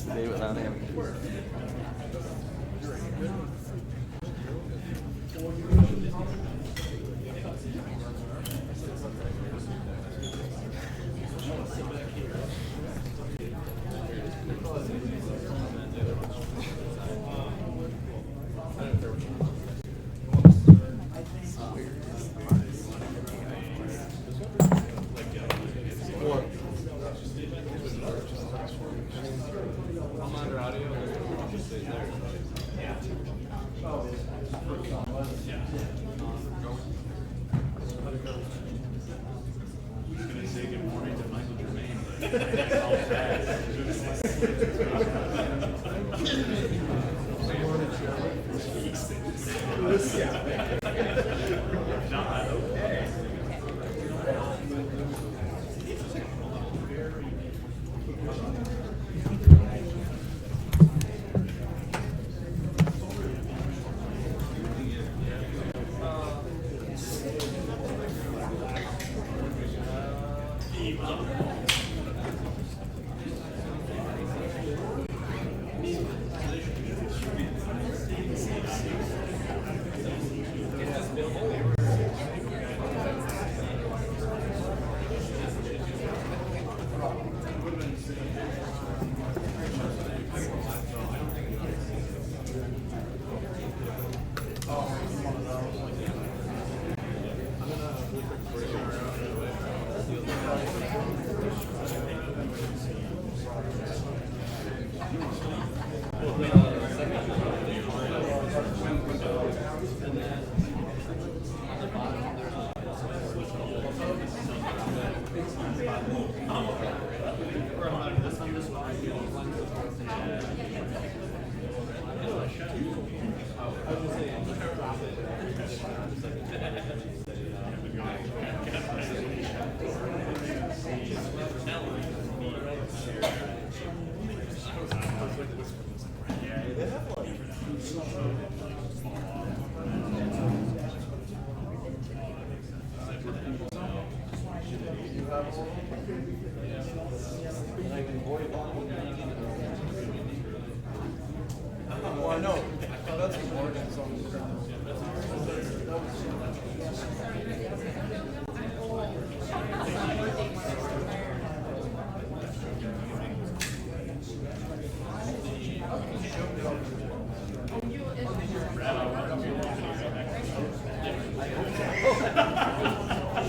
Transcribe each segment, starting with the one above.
Today without him.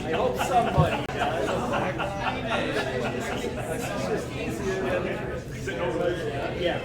I hope somebody does. Yeah.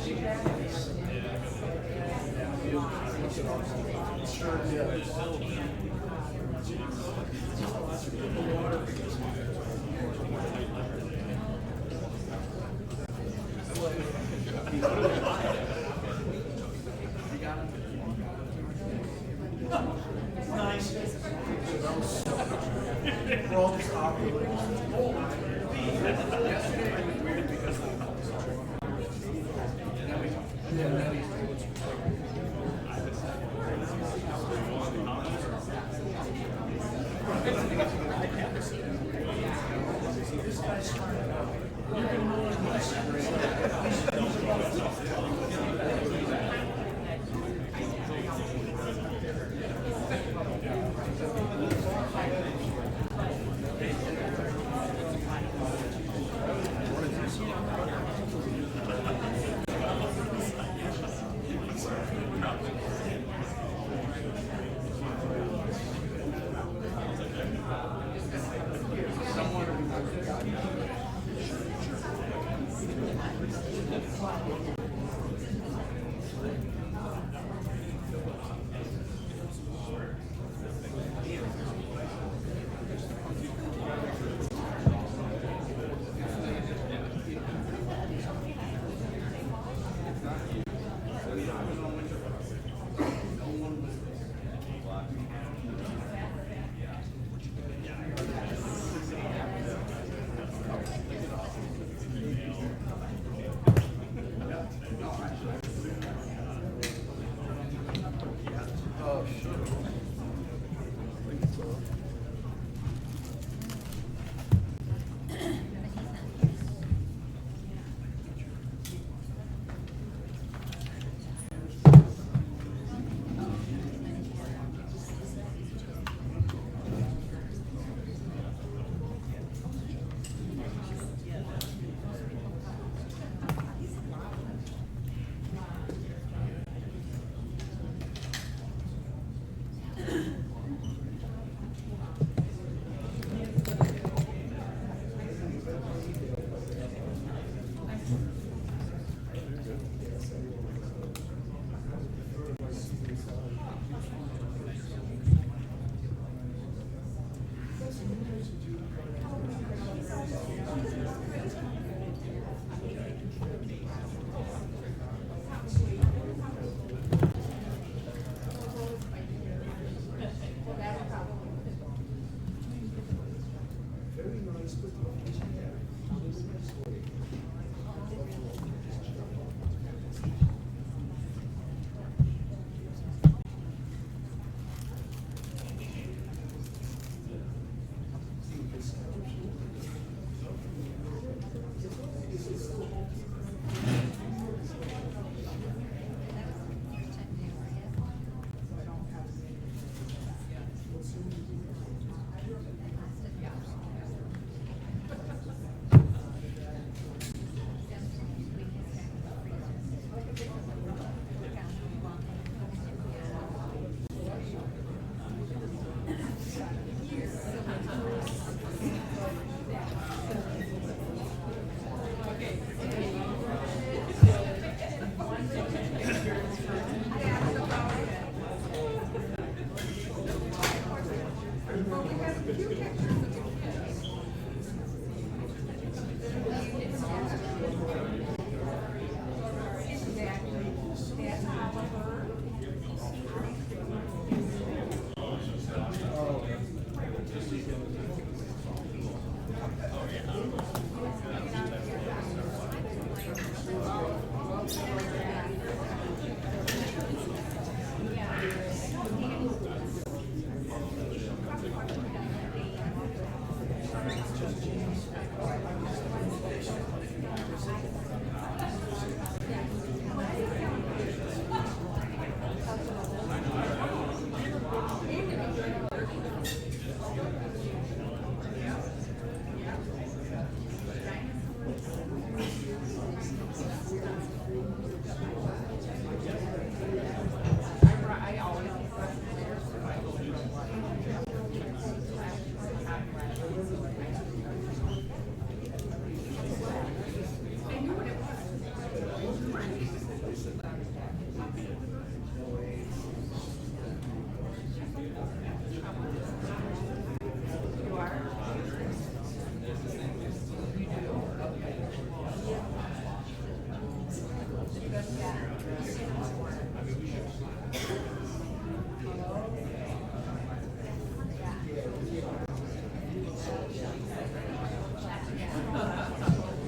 We're all just awkward.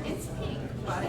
It's pink, but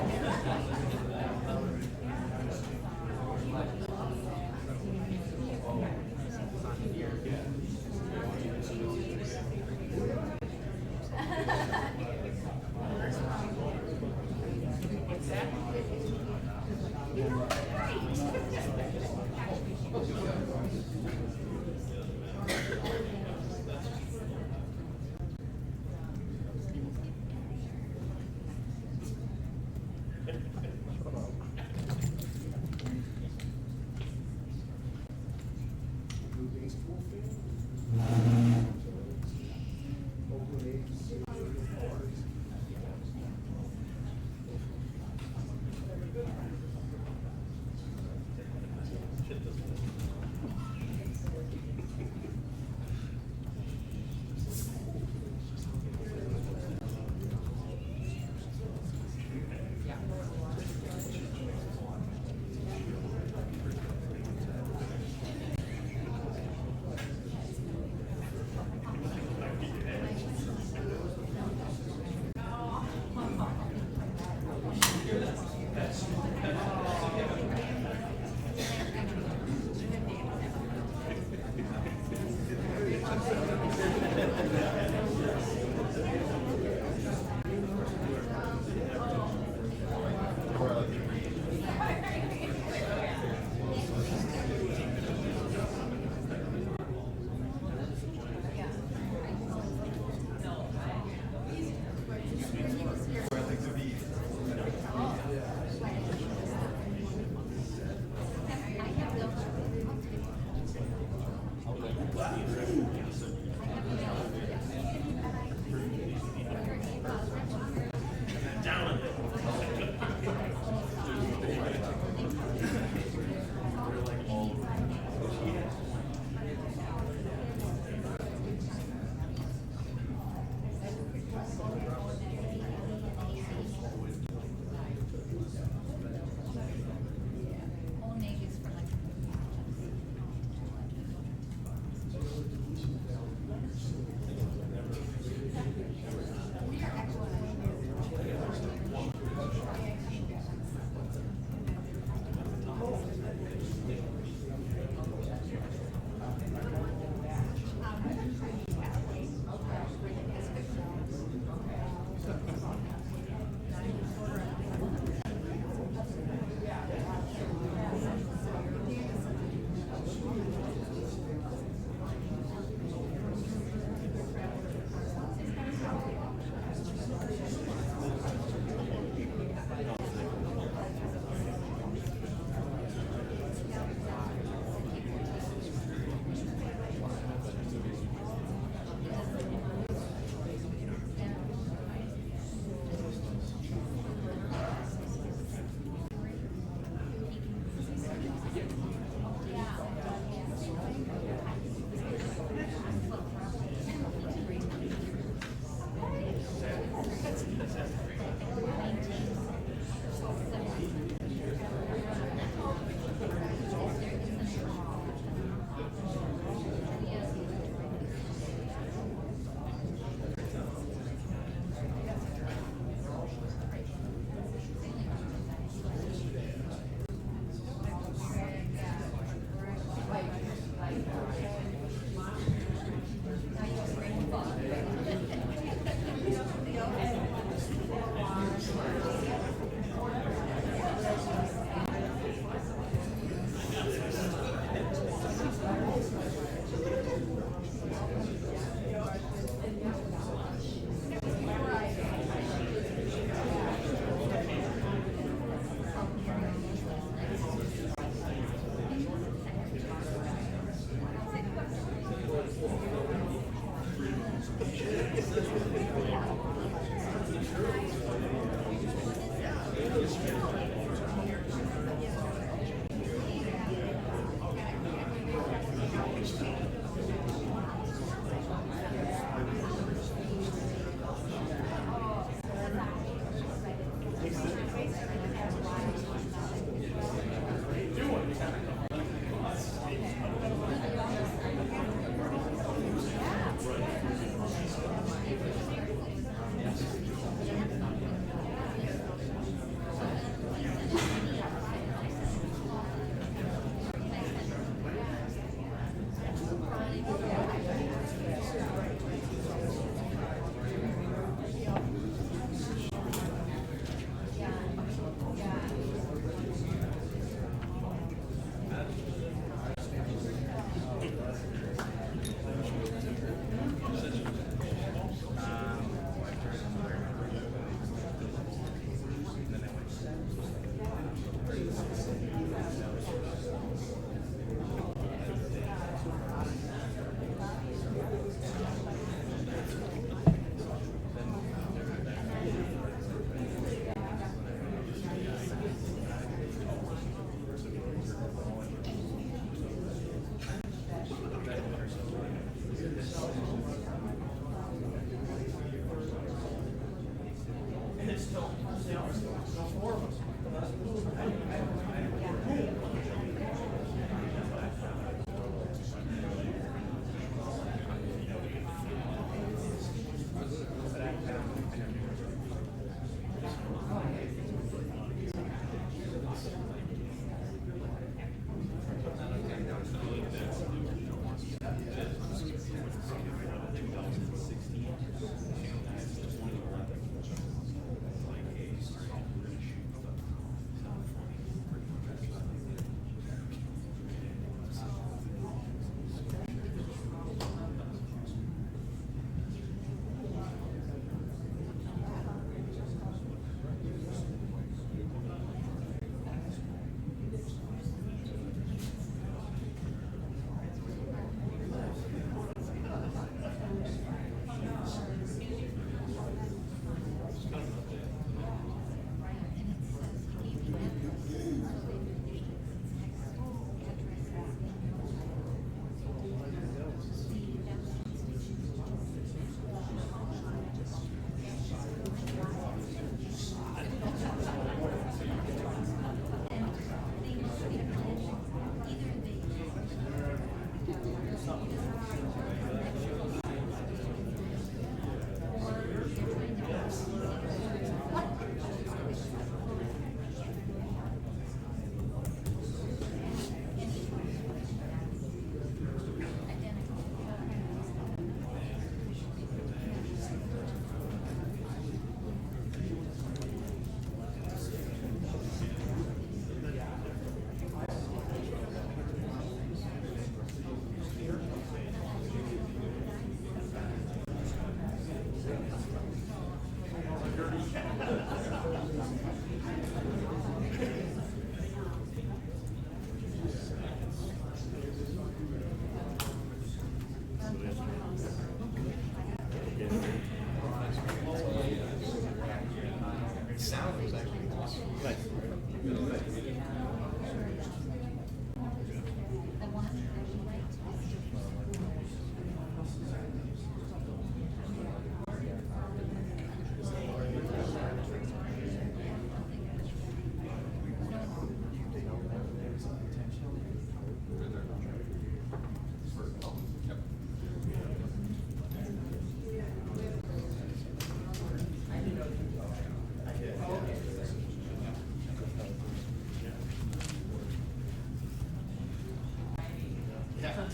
I'll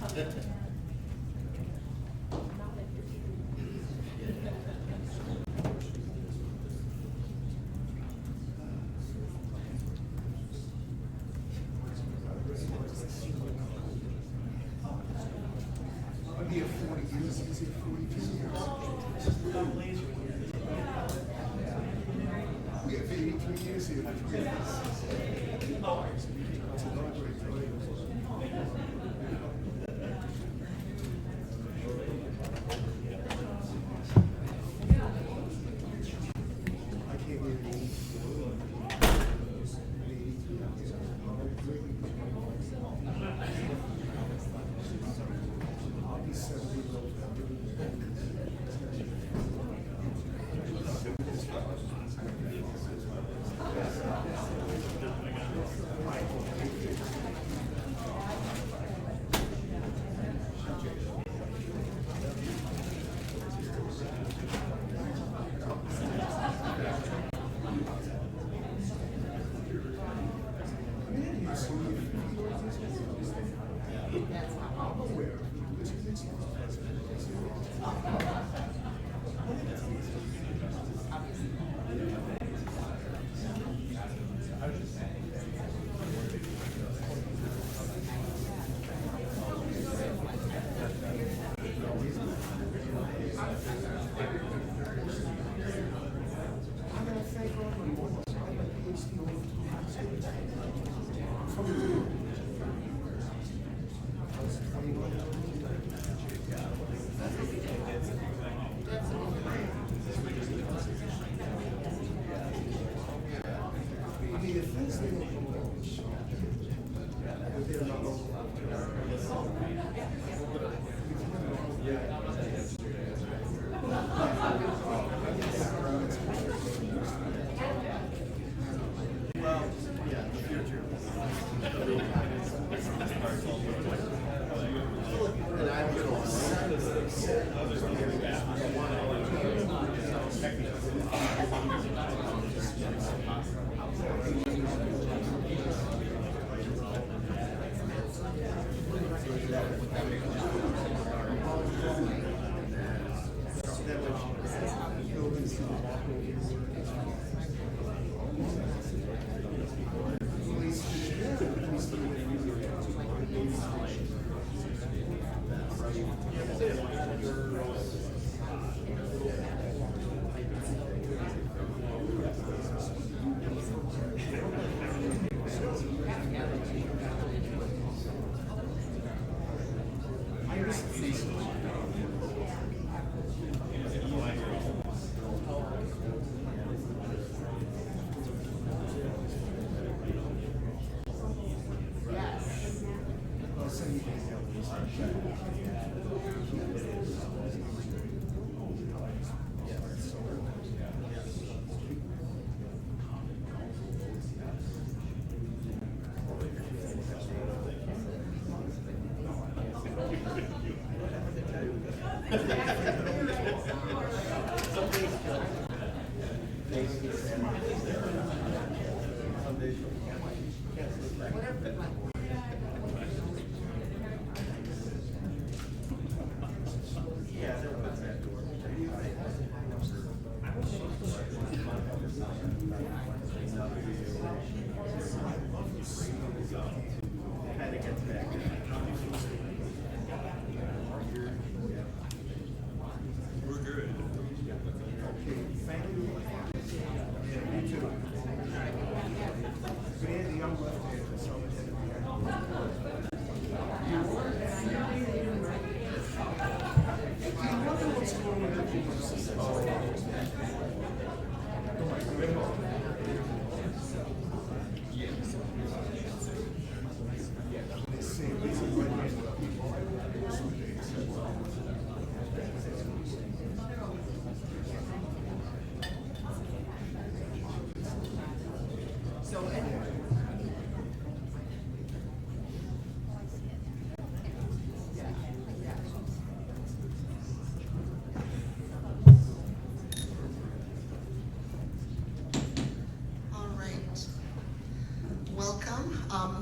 be here 40 years, he's here 42 years. We have 83 years here. I can't hear you. I'll be 70 years old.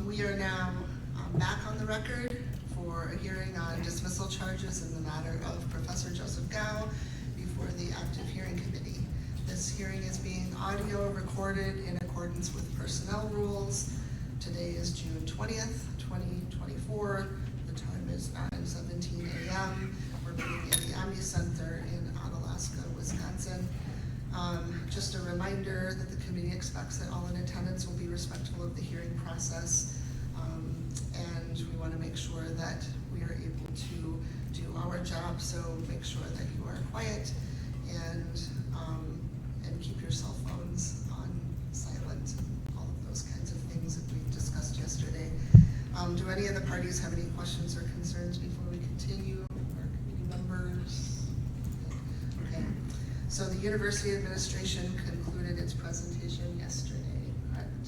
We are now back on the record for a hearing on dismissal charges in the matter of Professor Joseph Gow before the Active Hearing Committee. This hearing is being audio recorded in accordance with personnel rules. Today is June 20th, 2024. The time is 9:17 a.m. We're meeting in the Omni Center in Onalaska, Wisconsin. Just a reminder that the committee expects that all in attendance will be respectful of the hearing process. And we want to make sure that we are able to do our job, so make sure that you are quiet and keep your cell phones on silent, and all of those kinds of things that we discussed yesterday. Do any of the parties have any questions or concerns before we continue? Our committee members? Okay. So the university administration concluded its presentation yesterday, correct?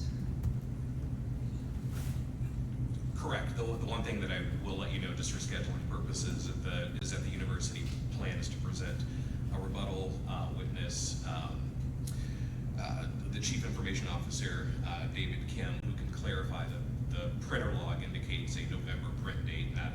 Correct. The one thing that I will let you know, just for scheduling purposes, is that the university plans to present a rebuttal witness, the Chief Information Officer, David Kim, who can clarify the printer log indicates a November print date, not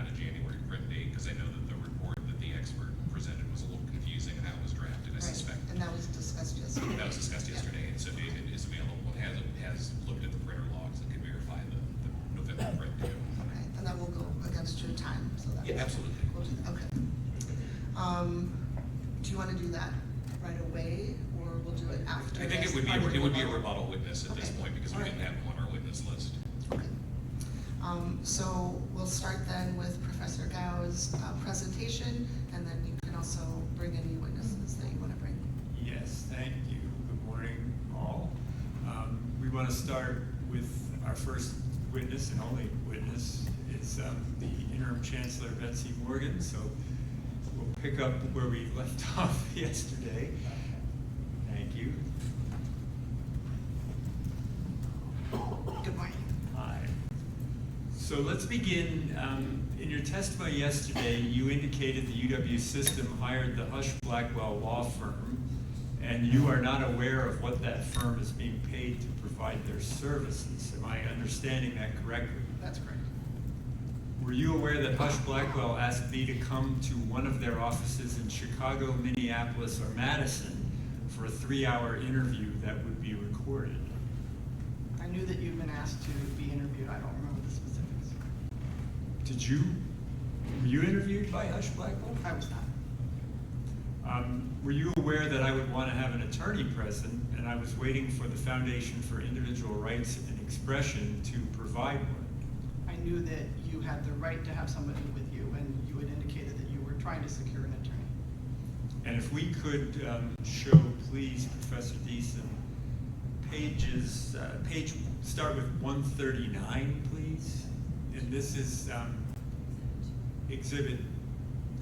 a January print date, because I know that the report that the expert presented was a little confusing and how it was drafted, I Right. suspect. And that was discussed yesterday. That was discussed yesterday, and so David is available and has looked at the printer logs and can verify the November print date. Okay, and that will go against your time, so that. Yeah, absolutely. We'll do that, okay. Do you want to do that right away, or we'll do it after? I think as it would part of be a rebuttal? rebuttal witness at this Okay. point, because we All didn't right. have him on our witness list. Okay. So we'll start then with Professor Gow's presentation, and then you can also bring any witnesses that you want to bring. Yes, thank you. Good morning, all. We want to start with our first witness and only witness. It's the interim chancellor, Betsy Morgan. So we'll pick up where we left off yesterday. Thank you. Good morning. Hi. So let's begin. In your testimony yesterday, you indicated the UW system hired the Hush Blackwell law firm, and you are not aware of what that firm is being paid to provide their services. Am I understanding that correctly? That's correct. Were you aware that Hush Blackwell asked me to come to one of their offices in Chicago, Minneapolis, or Madison for a 3-hour interview that would be recorded? I knew that you'd been asked to be interviewed. I don't remember the specifics. Were you interviewed by Hush Blackwell? I was not. Were you aware that I would want to have an attorney present, and I was waiting for the Foundation for Individual Rights and Expression to provide one? I knew that you had the right to have somebody with you, and you had indicated that you were trying to secure an attorney. And if we could show, please, Professor Deason, start with 139, please. And this is exhibit,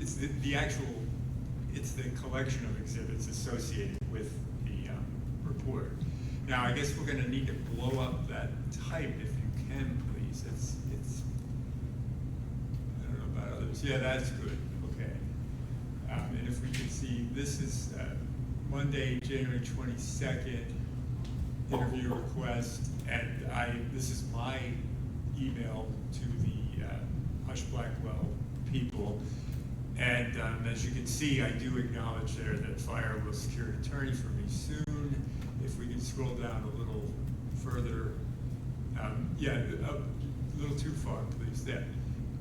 it's it's the collection of exhibits associated with the report. Now, I guess we're going to need to blow up that type if you can, please. It's I don't know about others. Yeah, that's good. Okay. And if we could see, this is Monday, January 22nd, interview request, and this is my email to the Hush Blackwell people. And as you can see, I do acknowledge there that FIRE will secure an attorney for me soon. If we can scroll down a little further. Yeah, a little too far, please. There.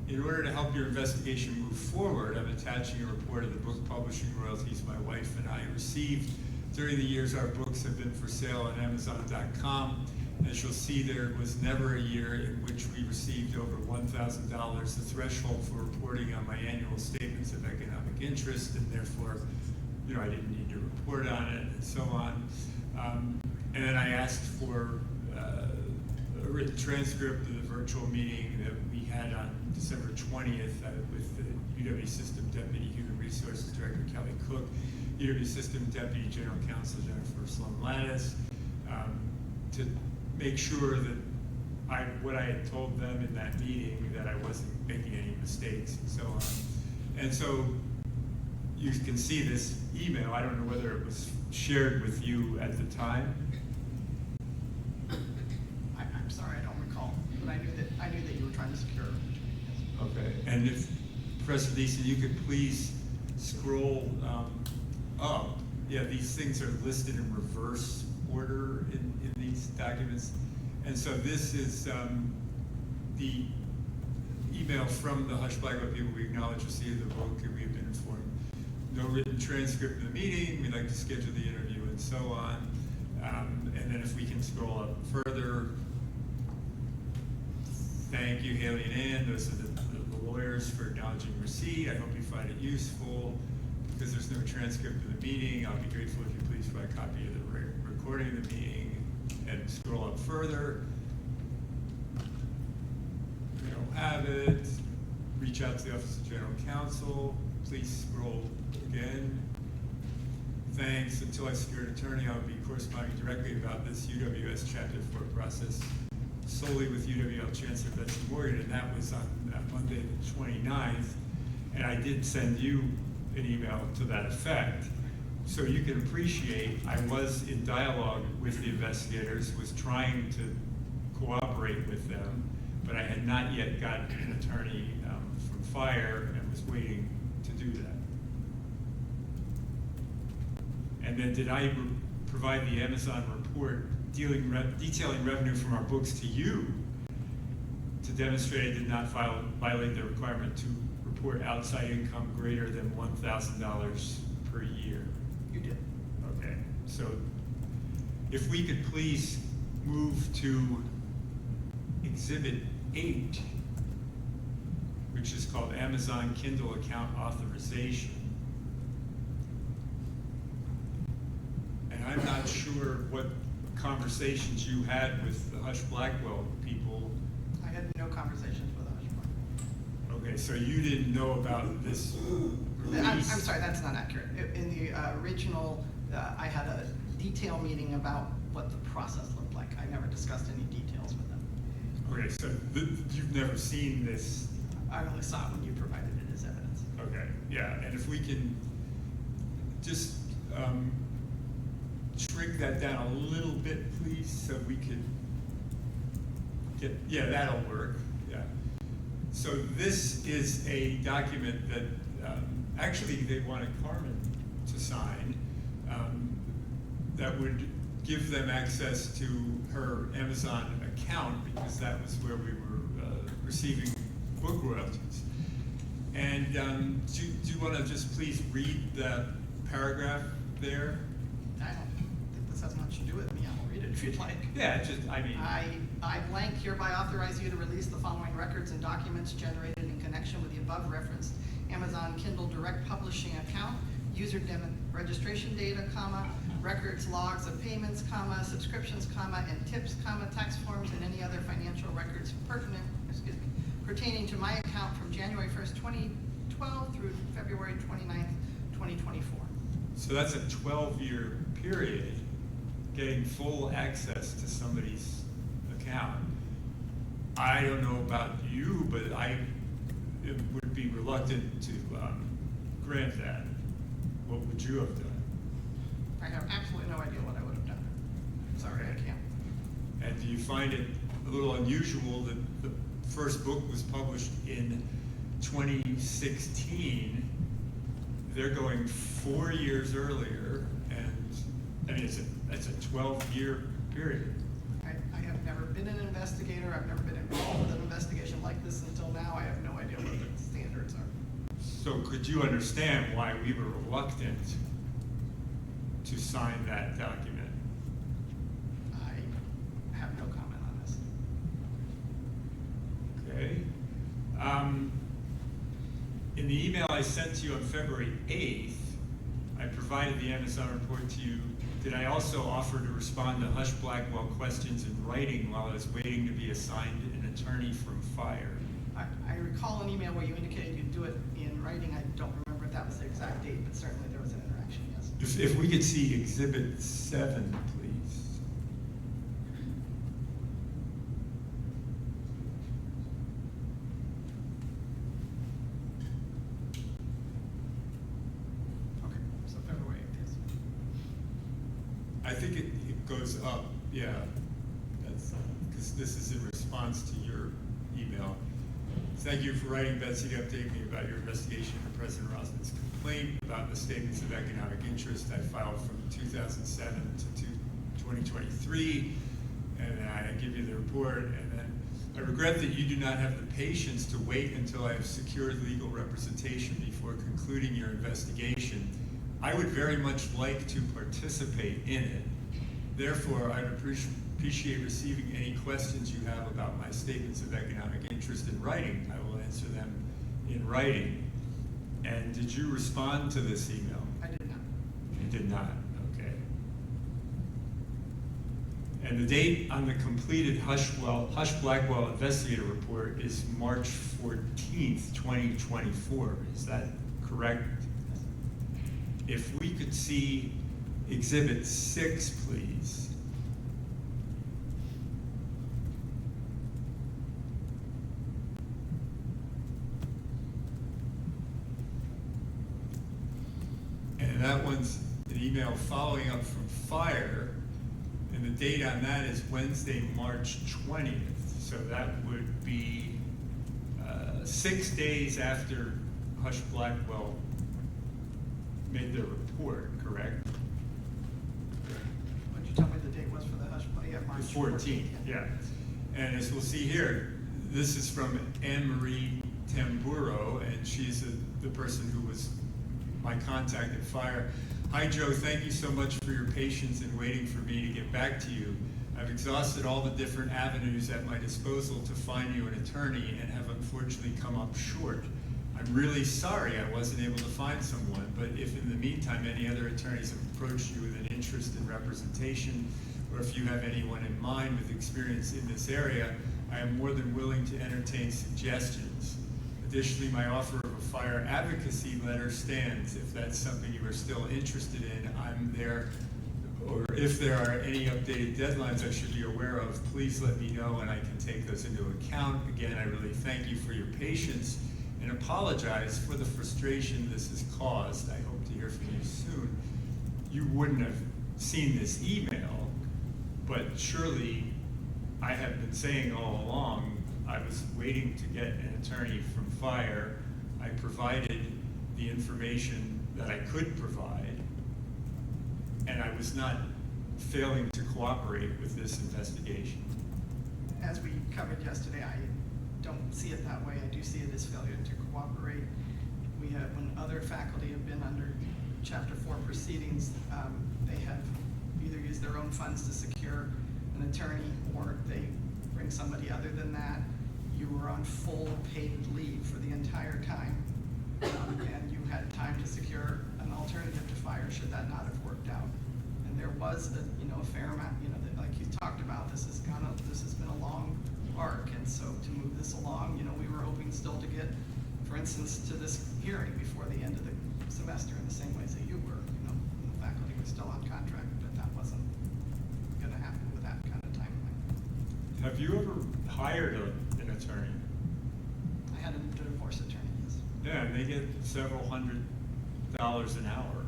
In order to help your investigation move forward, I'm attaching a report of the book publishing royalties my wife and I received. During the years our books have been for sale on Amazon.com. As you'll see, there was never a year in which we received over $1,000, the threshold for reporting on my annual statements of economic interest, and therefore, I didn't need to report on it, and so on. And then I asked for a written transcript of the virtual meeting that we had on December 20th with the UW System Deputy Human Resources Director Kelly Cook, UW System Deputy General Counsel Jennifer Sloan-Lattis, to make sure that what I had told them in that meeting, that I wasn't making any mistakes and so on. And so you can see this email. I don't know whether it was shared with you at the time. I'm sorry, I don't recall, but I knew that you were trying to secure an attorney. Yes. Okay. And if, Professor Deason, you could please scroll up. Yeah, these things are listed in reverse order in these documents. And so this is the email from the Hush Blackwell people. We acknowledge receipt of the book, and we have been informed. No written transcript of the meeting. We'd like to schedule the interview and so on. And then if we can scroll up further. Thank you, Haley and Ann. Those are the lawyers for acknowledging receipt. I hope you find it useful. Because there's no transcript of the meeting, I'll be grateful if you please provide a copy of the recording of the meeting. And scroll up further. We don't have it. Reach out to the Office of General Counsel. Please scroll again. Thanks. Until I secure an attorney, I'll be corresponding directly about this UWS Chapter 4 process solely with UW-La Chancellor Betsy Morgan, and that was on Monday the 29th. And I did send you an email to that effect. So you can appreciate I was in dialogue with the investigators, was trying to cooperate with them, but I had not yet gotten an attorney from fire and was waiting to do that. And then did I provide the Amazon report detailing revenue from our books to you to demonstrate I did not violate the requirement to report outside income greater than $1,000 per year? You did. Okay, so if we could please move to Exhibit 8, which is called Amazon Kindle Account Authorization. And I'm not sure what conversations you had with the Hush Blackwell people. I had no conversations with Hush Blackwell. Okay, so you didn't know about this release? I'm sorry, that's not accurate. In the original, I had a detail meeting about what the process looked like. I never discussed any details with them. Okay, so you've never seen this? I only saw it when you provided it as evidence. Okay, yeah, and if we can just shrink that down a little bit, please, so we could get, yeah, that'll work, yeah. So this is a document that actually they wanted Carmen to sign that would give them access to her Amazon account because that was where we were receiving book royalties. And do you want to just please read the paragraph there? I don't think this has much to do with me. I'll read it if you'd like. Yeah, just, I mean. I blank hereby authorize you to release the following records and documents generated in connection with the above referenced Amazon Kindle Direct Publishing account, user registration data, comma, records, logs of payments, comma, subscriptions, comma, and tips, comma, tax forms, and any other financial records pertaining to my account from January 1st, 2012 through February 29th, 2024. So that's a 12-year period, getting full access to somebody's account. I don't know about you, but I would be reluctant to grant that. What would you have done? I have absolutely no idea what I would have done. Sorry, I can't. And do you find it a little unusual that the first book was published in 2016? They're going 4 years earlier, and I mean, it's a 12-year period. I have never been an investigator. I've never been involved with an investigation like this until now. I have no idea what the standards are. So could you understand why we were reluctant to sign that document? I have no comment on this. Okay. In the email I sent to you on February 8th, I provided the Amazon report to you. Did I also offer to respond to Hush Blackwell questions in writing while I was waiting to be assigned an attorney from fire? I recall an email where you indicated you'd do it in writing. I don't remember if that was the exact date, but certainly there was an interaction, yes. If we could see Exhibit 7, please. Okay, so February 8th, yes. I think it goes up, yeah. That's because this is in response to your email. Thank you for writing Betsy to update me about your investigation into President Rosman's complaint about the statements of economic interest I filed from 2007 to 2023. And I give you the report, and then I regret that you do not have the patience to wait until I have secured legal representation before concluding your investigation. I would very much like to participate in it. Therefore, I'd appreciate receiving any questions you have about my statements of economic interest in writing. I will answer them in writing. And did you respond to this email? I did not. You did not, okay. And the date on the completed Hush-Blackwell investigator report is March 14th, 2024. Is that correct? If we could see Exhibit 6, please. And that one's an email following up from fire, and the date on that is Wednesday, March 20th. So that would be 6 days after Hush-Blackwell made their report, correct? Would you tell me the date was for the hush? Yeah, March The 14th, yeah. And as we'll see here, this is from Anne-Marie Tamburo, and she's the person who was my contact at Fire. Hi, Joe, thank you so much for your patience in waiting for me to get back to you. I've exhausted all the different avenues at my disposal to find you an attorney and have unfortunately come up short. I'm really sorry I wasn't able to find someone, but if in the meantime any other attorneys have approached you with an interest in representation, or if you have anyone in mind with experience in this area, I am more than willing to entertain suggestions. Additionally, my offer of a fire advocacy letter stands. If that's something you are still interested in, I'm there. Or if there are any updated deadlines I should be aware of, please let me know and I can take those into account. Again, I really thank you for your patience and apologize for the frustration this has caused. I hope to hear from you soon. You wouldn't have seen this email, but surely I have been saying all along I was waiting to get an attorney from Fire. I provided the information that I could provide, and I was not failing to cooperate with this investigation. As we covered yesterday, I don't see it that way. I do see it as failure to cooperate. We have, when other faculty have been under Chapter 4 proceedings, they have either used their own funds to secure an attorney, or they bring somebody other than that. You were on full paid leave for the entire time, and you had time to secure an alternative to Fire should that not have worked out. And there was a fair amount, that, like you talked about, this has been a long arc, and so to move this along, we were hoping still to get, for instance, to this hearing before the end of the semester in the same ways that you were, the faculty was still on contract, but that wasn't going to happen with that kind of timeline. Have you ever hired an attorney? I had a divorce attorney, yes. Yeah, and they get several $100s an hour.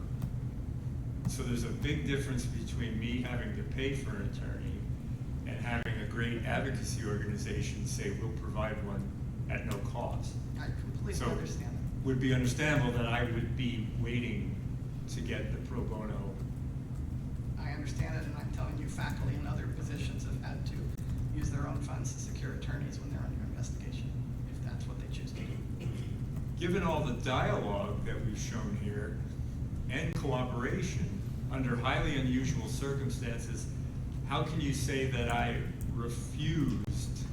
So there's a big difference between me having to pay for an attorney and having a great advocacy organization say we'll provide one at no cost. I completely understand that. Would be understandable that I would be waiting to get the pro bono. I understand it, and I'm telling you, faculty in other positions have had to use their own funds to secure attorneys when they're under investigation, if that's what they choose to do. Given all the dialogue that we've shown here and cooperation under highly unusual circumstances, how can you say that I refused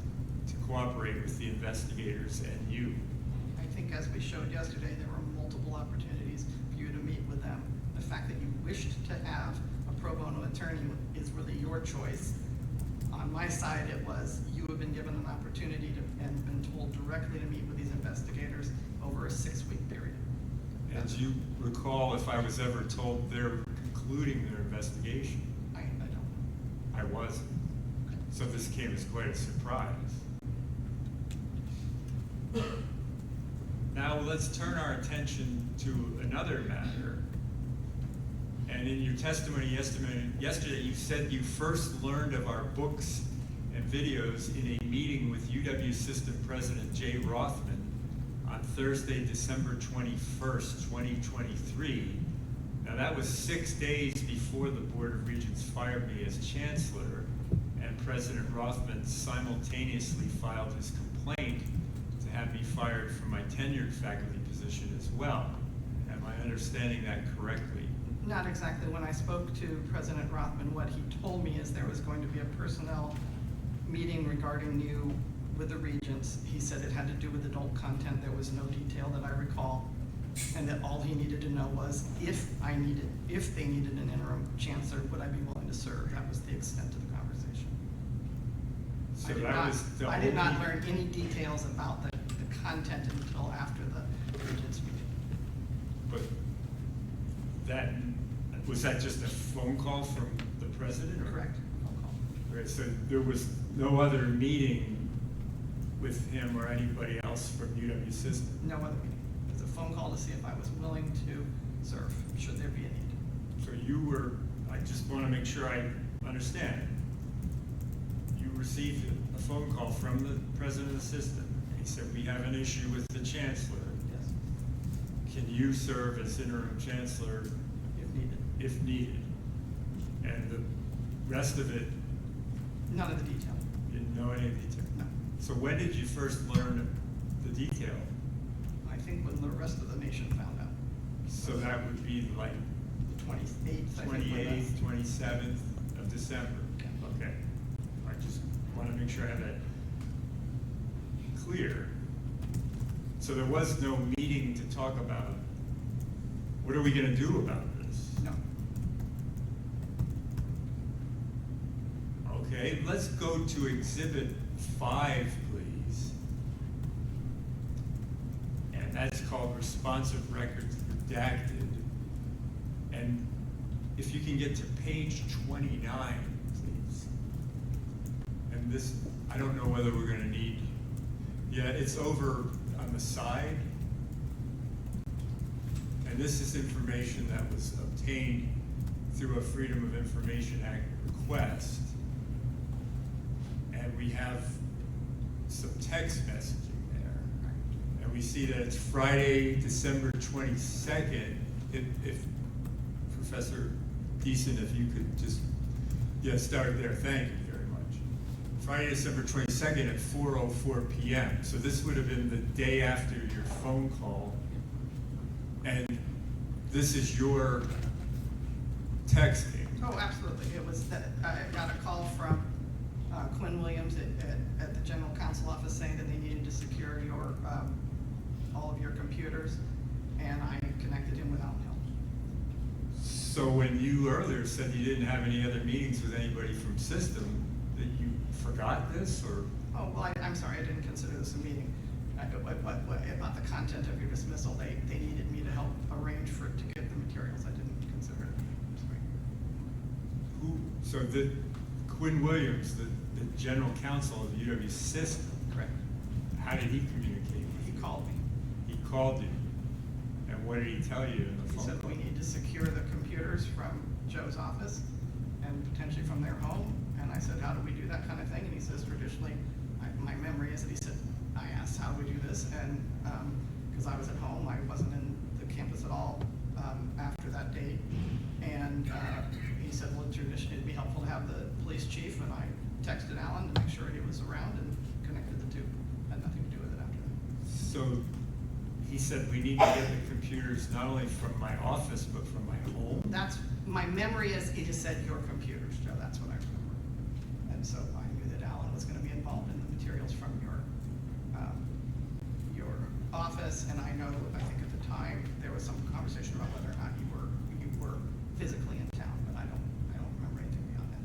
to cooperate with the investigators and you? I think as we showed yesterday, there were multiple opportunities for you to meet with them. The fact that you wished to have a pro bono attorney is really your choice. On my side, it was you have been given an opportunity to and been told directly to meet with these investigators over a 6-week period. And do you recall if I was ever told they're concluding their investigation? I don't. I wasn't. So this came as quite a surprise. Now let's turn our attention to another matter. And in your testimony yesterday, you said you first learned of our books and videos in a meeting with UW System President Jay Rothman on Thursday, December 21st, 2023. Now that was 6 days before the Board of Regents fired me as chancellor, and President Rothman simultaneously filed his complaint to have me fired from my tenured faculty position as well. Am I understanding that correctly? Not exactly. When I spoke to President Rothman, what he told me is there was going to be a personnel meeting regarding you with the regents. He said it had to do with adult content. There was no detail that I recall. And that all he needed to know was if they needed an interim chancellor, would I be willing to serve? That was the extent of the conversation. So I did not learn any details about the content until after the regents meeting. But was that just a phone call from the president? Or? Correct. Phone call. Okay, so there was no other meeting with him or anybody else from UW System? No other meeting. It was a phone call to see if I was willing to serve, should there be a need. So you were, I just want to make sure I understand. You received a phone call from the president of the system. He said, we have an issue with the chancellor. Yes. Can you serve as interim chancellor If needed. if needed? And the rest of it, None of the detail. you didn't know any of the detail? No. So when did you first learn the detail? I think when the rest of the nation found out. So that would be like The 28th, I think. 28th, 27th of December? Yeah. Okay. I just want to make sure I have that clear. So there was no meeting to talk about, what are we going to do about this? No. Okay, let's go to Exhibit 5, please. And that's called Responsive Records Redacted. And if you can get to page 29, please. And this, I don't know whether we're going to need, yeah, it's over on the side. And this is information that was obtained through a Freedom of Information Act request. And we have some text messaging there. And we see that it's Friday, December 22nd. If Professor Deason, if you could just, start there. Thank you very much. Friday, December 22nd at 4:04 p.m. So this would have been the day after your phone call. And this is your texting. Oh, absolutely. It was that I got a call from Quinn Williams at the general counsel office saying that they needed to secure your all of your computers, and I connected him with Alan Hill. So when you earlier said you didn't have any other meetings with anybody from system, that you forgot this, or? Oh, well, I'm sorry, I didn't consider this a meeting. About the content of your dismissal, they needed me to help arrange for it to get the materials. I didn't consider it. I'm sorry. So the Quinn Williams, the general counsel of UW System. Correct. How did he communicate with you? He called me. He called you. And what did he tell you in the He phone said call? we need to secure the computers from Joe's office and potentially from their home. And I said, how do we do that kind of thing? And he says, traditionally, my memory is that he said, I asked, how do we do this? And because I was at home, I wasn't in the campus at all after that date. And he said, well, traditionally, it'd be helpful to have the police chief. And I texted Alan to make sure he was around and connected the two. Had nothing to do with it after that. So he said we need to get the computers not only from my office, but from my home? That's, my memory is, he just said your computers, Joe, that's what I remember. And so I knew that Alan was gonna be involved in the materials from your office, and I know, I think at the time, there was some conversation about whether or not you were physically in town, but I don't remember anything beyond that.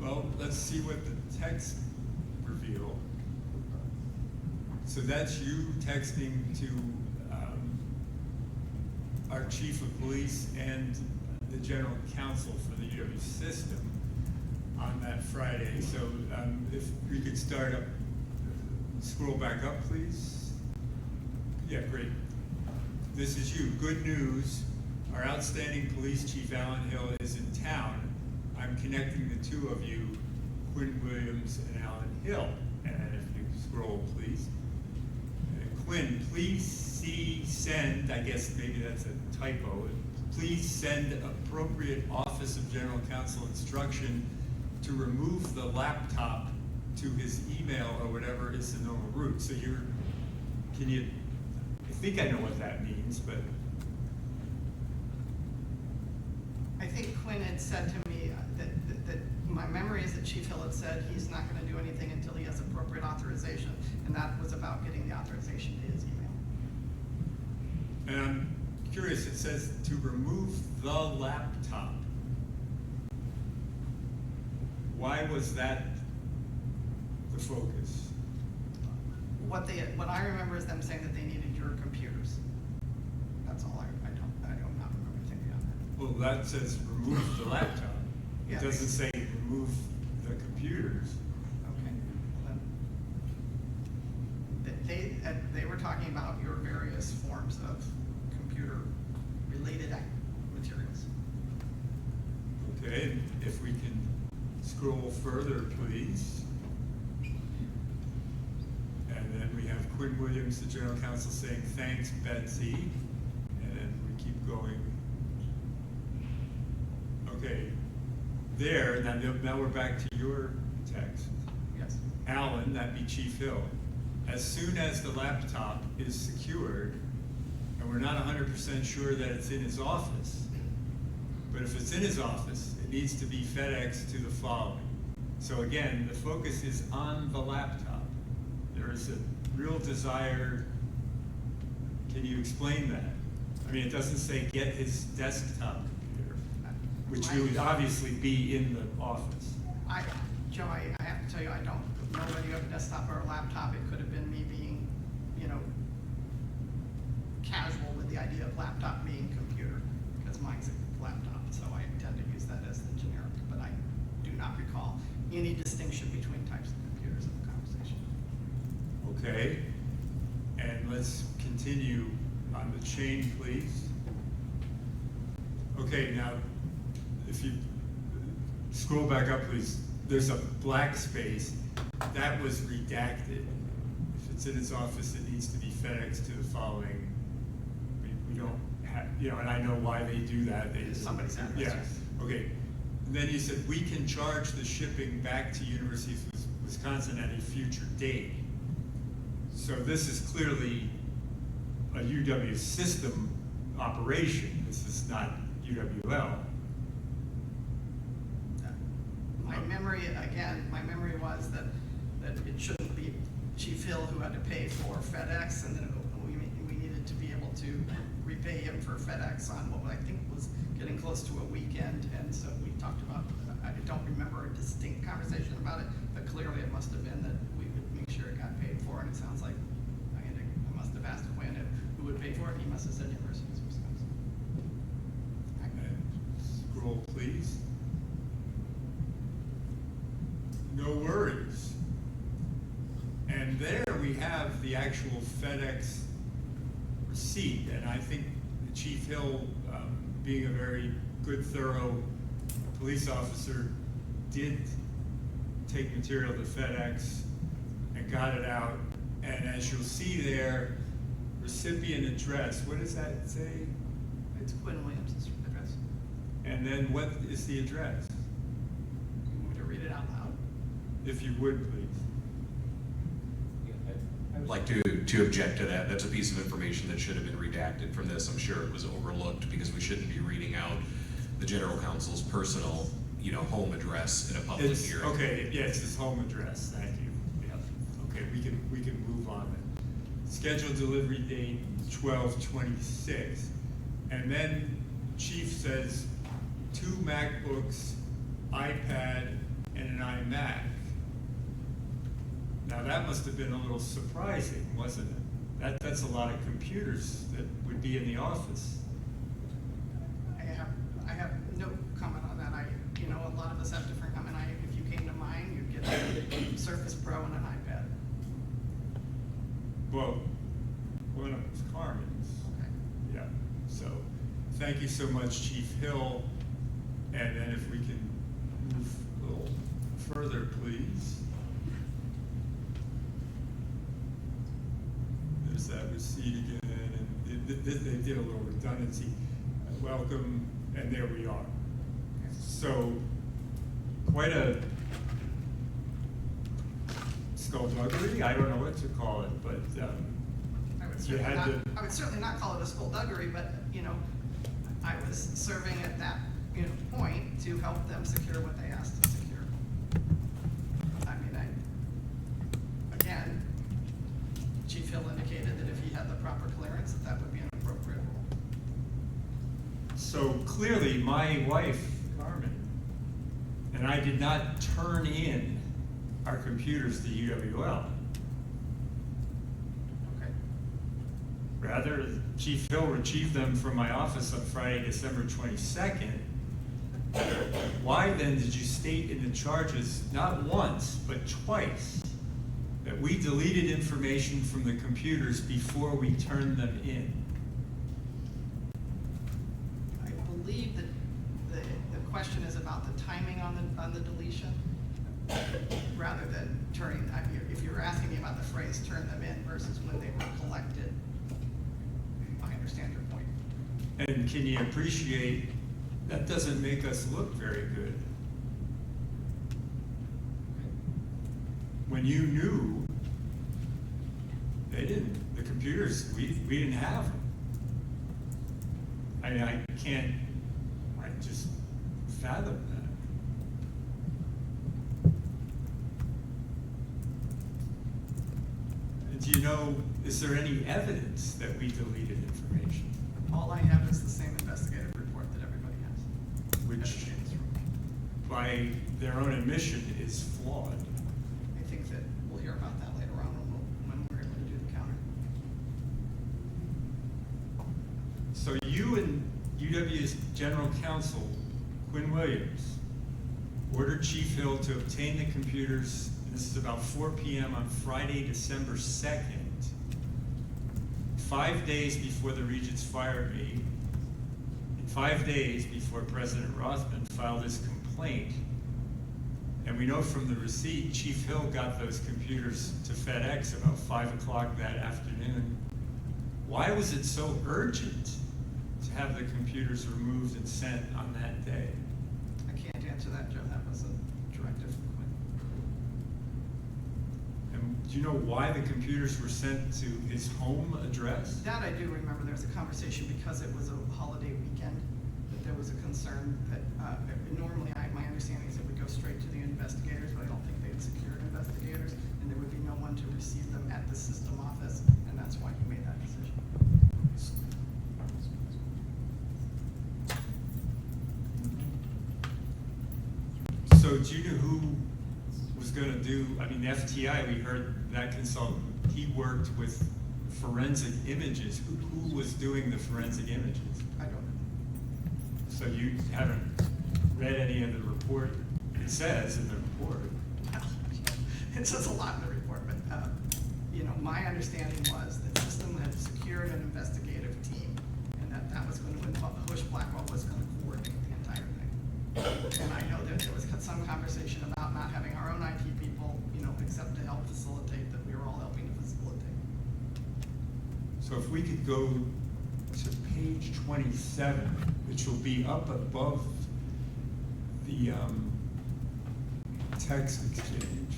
Well, let's see what the text reveal. So that's you texting to our chief of police and the general counsel for the UW system on that Friday. So if we could start up, scroll back up, please. Yeah, great. This is you. Good news. Our outstanding police chief, Alan Hill, is in town. I'm connecting the two of you. Quinn Williams and Alan Hill. And if you scroll, please. Quinn, please send, I guess maybe that's a typo, please send appropriate Office of General Counsel instruction to remove the laptop to his email or whatever is the normal route. So I think I know what that means, but. I think Quinn had said to me that my memory is that Chief Hill had said he's not gonna do anything until he has appropriate authorization, and that was about getting the authorization to his email. And I'm curious, it says to remove the laptop. Why was that the focus? What I remember is them saying that they needed your computers. That's all I do not remember thinking on that. Well, that says remove the laptop. It Yeah. doesn't say remove the computers. Okay. They were talking about your various forms of computer-related materials. Okay, if we can scroll further, please. And then we have Quinn Williams, the General Counsel, saying, thanks, Betsy. And then we keep going. Okay, there, now we're back to your text. Yes. Alan, that'd be Chief Hill. As soon as the laptop is secured, and we're not 100% sure that it's in his office, but if it's in his office, it needs to be FedEx to the following. So again, the focus is on the laptop. There is a real desire. Can you explain that? I mean, it doesn't say get his desktop computer, which would obviously be in the office. Joe, I have to tell you, I don't know whether you have a desktop or a laptop. It could have been me being, casual with the idea of laptop being computer, because mine's a laptop, so I tend to use that as the generic, but I do not recall any distinction between types of computers in the conversation. Okay, and let's continue on the chain, please. Okay, now, if you scroll back up, please, there's a black space. That was redacted. If it's in his office, it needs to be FedEx to the following. We don't have, and I know why they do that. Somebody's address. Yeah, okay. And then you said, we can charge the shipping back to University of Wisconsin at a future date. So this is clearly a UW system operation. This is not UW-La. My memory was that it shouldn't be Chief Hill who had to pay for FedEx, and then we needed to be able to repay him for FedEx on what I think was getting close to a weekend, and so we talked about, I don't remember a distinct conversation about it, but clearly it must have been that we would make sure it got paid for, and it sounds like I must have asked Quinn who would pay for it, and he must have said University of Wisconsin. Scroll, please. No worries. And there we have the actual FedEx receipt, and I think Chief Hill, being a very good, thorough police officer, did take material to FedEx and got it out. And as you'll see there, recipient address, what does that say? It's Quinn Williams' address. And then what is the address? You want me to read it out loud? If you would, please. I'd like to object to that. That's a piece of information that should have been redacted from this. I'm sure it was overlooked because we shouldn't be reading out the general counsel's personal, home address in a public hearing. Okay, yeah, it's his home address, thank you. Yeah. Okay, we can move on then. Scheduled delivery date 12/26. And then Chief says 2 MacBooks, iPad, and an iMac. Now that must have been a little surprising, wasn't it? That's a lot of computers that would be in the office. I have no comment on that. A lot of us have different comment. If you came to mine, you'd get a Surface Pro and an iPad. Well, one of them was Carmen's. Okay. Yeah, so thank you so much, Chief Hill. And then if we can move a little further, please. There's that receipt again, and they did a little redundancy. Welcome, and there we are. So, quite a skullduggery, I don't know what to call it, but I would certainly not call it a skullduggery, but, you know, I was serving at that, you know, point to help them secure what they asked to secure. I mean, again, Chief Hill indicated that if he had the proper clearance, that would be an appropriate rule. So clearly, my wife, Carmen, and I did not turn in our computers to UW-La. Okay. Rather, Chief Hill retrieved them from my office on Friday, December 22nd. Why then did you state in the charges, not once, but twice, that we deleted information from the computers before we turned them in? I believe that the question is about the timing on the deletion, rather than turning, I mean, if you're asking me about the phrase "turn them in" versus when they were collected, I understand your point. And can you appreciate, that doesn't make us look very good. When you knew, the computers, we didn't have them. I mean, I just fathom that. Do you know, is there any evidence that we deleted information? All I have is the same investigative report that everybody has. Which, by their own admission, is flawed. I think that we'll hear about that later on when we're able to do the counter. So you and UW's General Counsel, Quinn Williams, ordered Chief Hill to obtain the computers, and this is about 4 p.m. on Friday, December 2nd, 5 days before the Regents fired me, and 5 days before President Rothman filed his complaint. And we know from the receipt, Chief Hill got those computers to FedEx about 5 o'clock that afternoon. Why was it so urgent to have the computers removed and sent on that day? I can't answer that, Joe. That was a directive from Quinn. And do you know why the computers were sent to his home address? That I do remember. There was a conversation because it was a holiday weekend, that there was a concern that normally my understanding is it would go straight to the investigators, but I don't think they had secured investigators, and there would be no one to receive them at the system office, and that's why he made that decision. So do you know who was going to do, I mean, the FTI, we heard that consultant, he worked with forensic images. Who was doing the forensic images? I don't know. So you haven't read any of the report? It says in the report. It says a lot in the report, but, you know, my understanding was that system had secured an investigative team, and that was going to involve, Bush Blackwell was going to coordinate the entire thing. And I know that there was some conversation about not having our own IT people, you know, except to help facilitate, that we were all helping to facilitate. So if we could go to page 27, which will be up above the text exchange.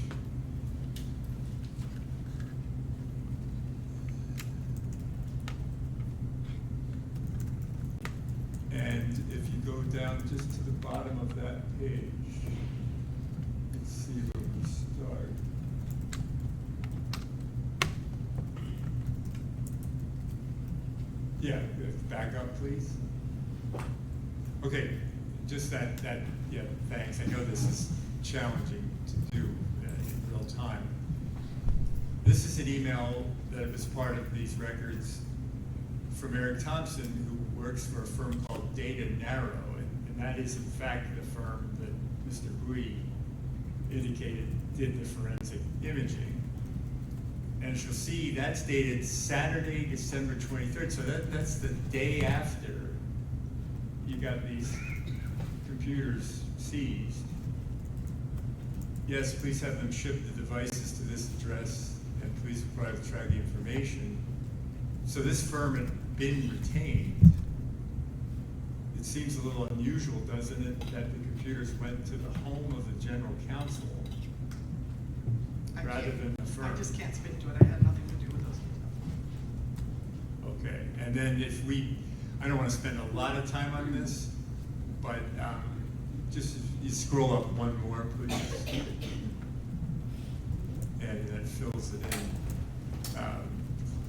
And if you go down just to the bottom of that page, let's see where we start. Yeah, back up, please. Okay, just that, yeah, thanks. I know this is challenging to do in real time. This is an email that was part of these records from Eric Thompson, who works for a firm called Data Narrow, and that is in fact the firm that Mr. Hui indicated did the forensic imaging. And as you'll see, that's dated Saturday, December 23rd, so that's the day after you got these computers seized. yes, please have them ship the devices to this address, and please provide the tracking information. So this firm had been retained. It seems a little unusual, doesn't it, that the computers went to the home of the general counsel rather than the firm? I just can't speak to it. I had nothing to do with those details. Okay, and then if we, I don't want to spend a lot of time on this, but just if you scroll up one more, please. And that fills it in.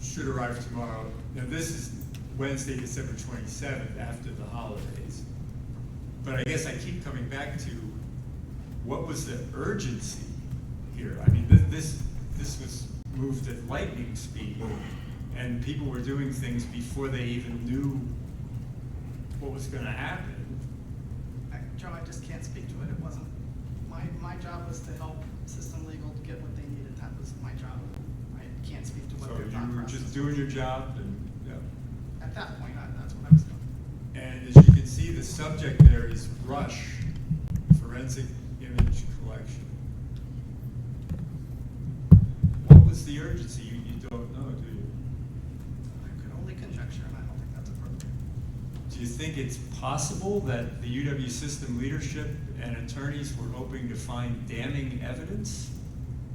Should arrive tomorrow. Now this is Wednesday, December 27th, after the holidays. But I guess I keep coming back to, what was the urgency here? I mean, this was moved at lightning speed, and people were doing things before they even knew what was going to happen. Joe, I just can't speak to it. It wasn't, my job was to help system legal to get what they needed. That was my job. I can't speak to what So their thought you were process just was. doing your job, and yeah. At that point, that's what I was doing. And as you can see, the subject there is RUSH, Forensic Image Collection. What was the urgency? You don't know, do you? I could only conjecture, and I don't think that's appropriate. Do you think it's possible that the UW system leadership and attorneys were hoping to find damning evidence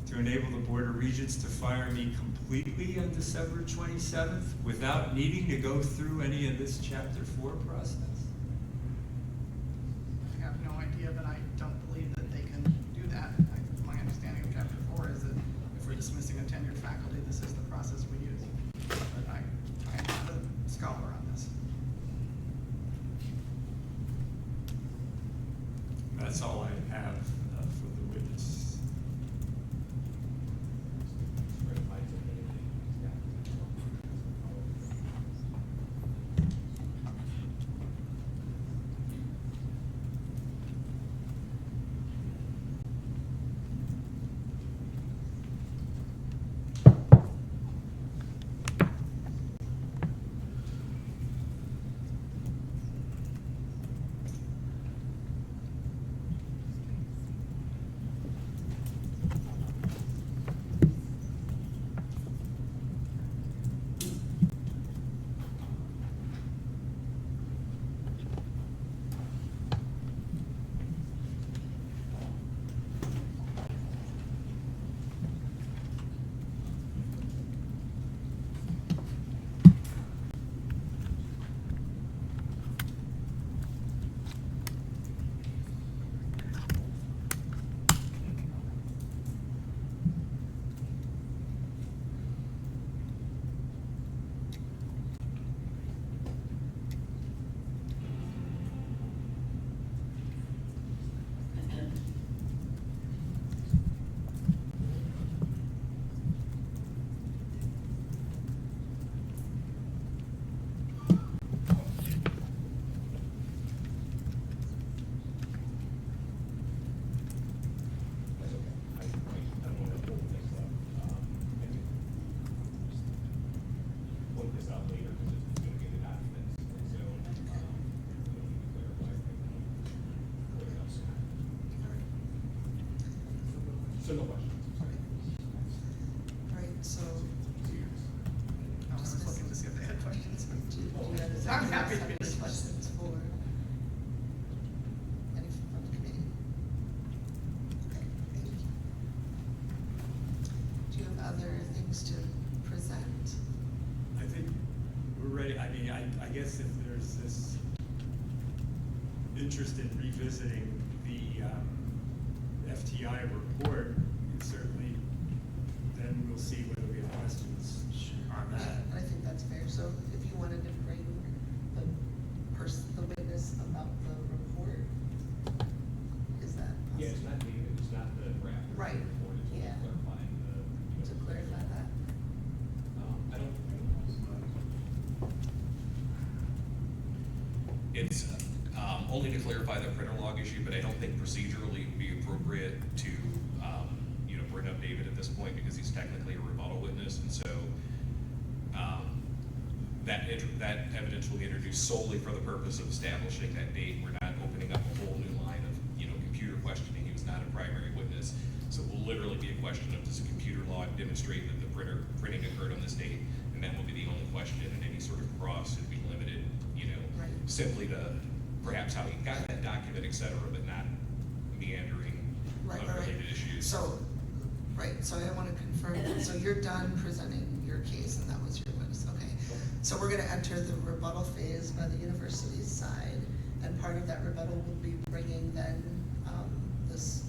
to enable the Board of Regents to fire me completely on December 27th without needing to go through any of this Chapter 4 process? I have no idea, but I don't believe that they can do that. My understanding of Chapter 4 is that if we're dismissing a tenured faculty, this is the process we use. But I am not a scholar on this. That's all I have for the witness. So no questions. Right, so, I was looking to see if they had questions. do you guys I'm have happy to any finish. questions for any from the committee? Okay, thank you. Do you have other things to present? I think we're ready. I mean, I guess if there's this interest in revisiting the FTI report, certainly then we'll see whether we have questions on that. I think that's fair. So if you wanted to bring the witness about the report, is that possible? Yeah, it's not David, it's not the draft. Right, report, it's yeah. clarifying the. To clarify that. I don't. It's only to clarify the printer log issue, but I don't think procedurally it would be appropriate to, bring up David at this point because he's technically a rebuttal witness, and so that evidence will be introduced solely for the purpose of establishing that date. We're not opening up a whole new line of, computer questioning. He was not a primary witness. So it will literally be a question of, does a computer log demonstrate that the printing occurred on this date? And that will be the only question, and any sort of cross should be limited, Right. simply to perhaps how you got that document, et cetera, but not meandering Right, unrelated issues. So, right, so I want to confirm, so you're done presenting your case, and that was your witness, okay? So we're gonna enter the rebuttal phase by the university's side, and part of that rebuttal will be bringing then, this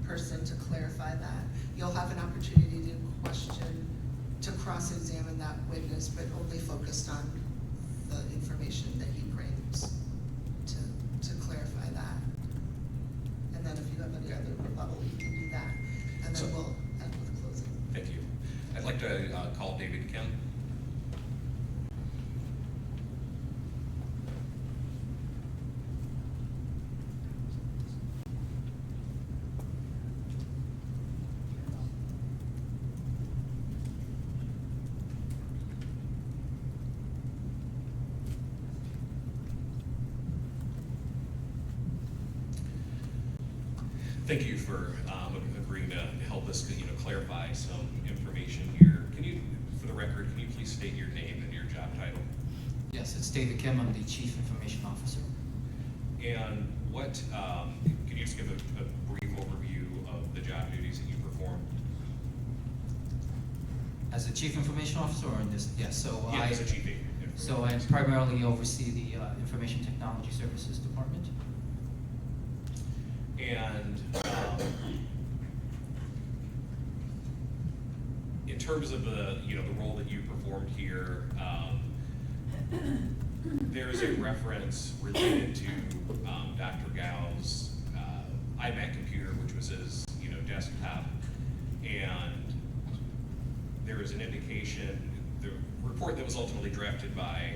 person to clarify that. You'll have an opportunity to question, to cross-examine that witness, but only focused on the information that he brings to clarify that. And then if you have any other rebuttal, you can do that, and then we'll end with closing. Thank you. I'd like to call David Kim. Thank you for agreeing to help us, clarify some information here. Can you, for the record, can you please state your name and your job title? Yes, it's David Kim. I'm the Chief Information Officer. And what, can you just give a brief overview of the job duties that you perform? As the Chief Information Officer, or in this, yes, so Yeah, as a chief. So I primarily oversee the Information Technology Services Department. And in terms of the role that you performed here, there is a reference related to Dr. Gow's iMac computer, which was his desktop, and there is an indication. The report that was ultimately drafted by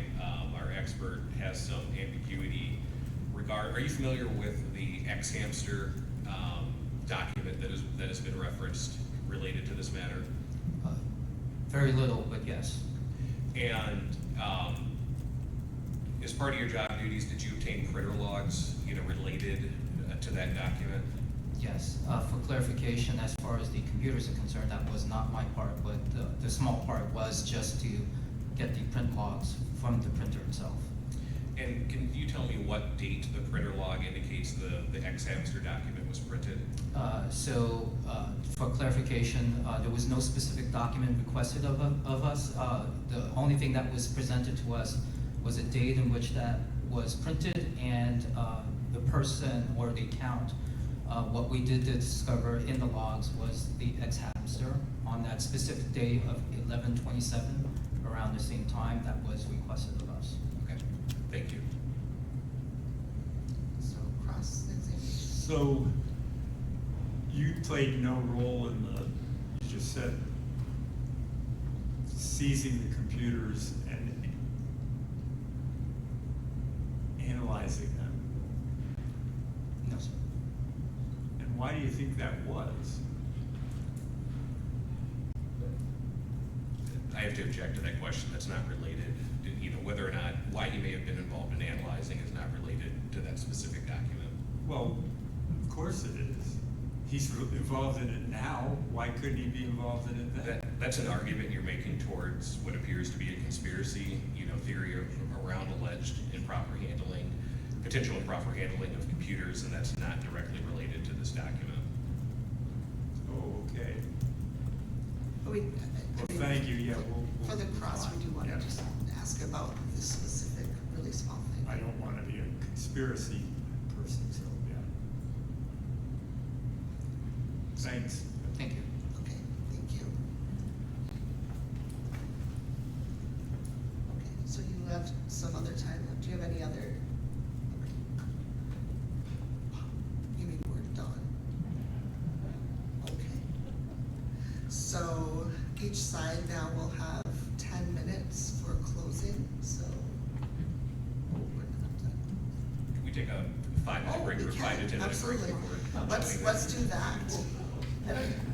our expert has some ambiguity. Are you familiar with the X-Hamster document that has been referenced related to this matter? Very little, but yes. And as part of your job duties, did you obtain printer logs, related to that document? Yes. For clarification, as far as the computers are concerned, that was not my part, but the small part was just to get the print logs from the printer itself. And can you tell me what date the printer log indicates the X-Hamster document was printed? For clarification, there was no specific document requested of us. The only thing that was presented to us was a date in which that was printed and the person or the account. What we did discover in the logs was the X-Hamster on that specific day of 11/27, around the same time that was requested of us. Okay, thank you. So cross-examination. So you played no role in you just said, seizing the computers and analyzing them. No, sir. And why do you think that was? I have to object to that question. That's not related. Whether or not why he may have been involved in analyzing is not related to that specific document. Well, of course it is. He's involved in it now. Why couldn't he be involved in it then? That's an argument you're making towards what appears to be a conspiracy, theory around alleged improper handling, potential improper handling of computers, and that's not directly related to this document. Oh, okay. Well, Thank you. Yeah, we'll for the cross, we do want to just ask about this specific, really small thing. I don't want to be a conspiracy person, so yeah. Thanks. Thank you. Okay, thank you. Okay, so you have some other time left. Do you have any other? You mean we're done? Okay. So each side now will have 10 minutes for closing, so. Oh, we're not done. Can we take a 5-minute break we or 5 to 10 minute break absolutely. before? Let's do that.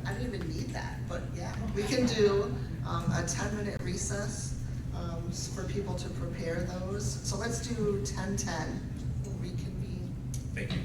I don't even need that, but yeah, we can do a 10-minute recess for people to prepare those. So let's do 10:10. We'll reconvene. Thank you.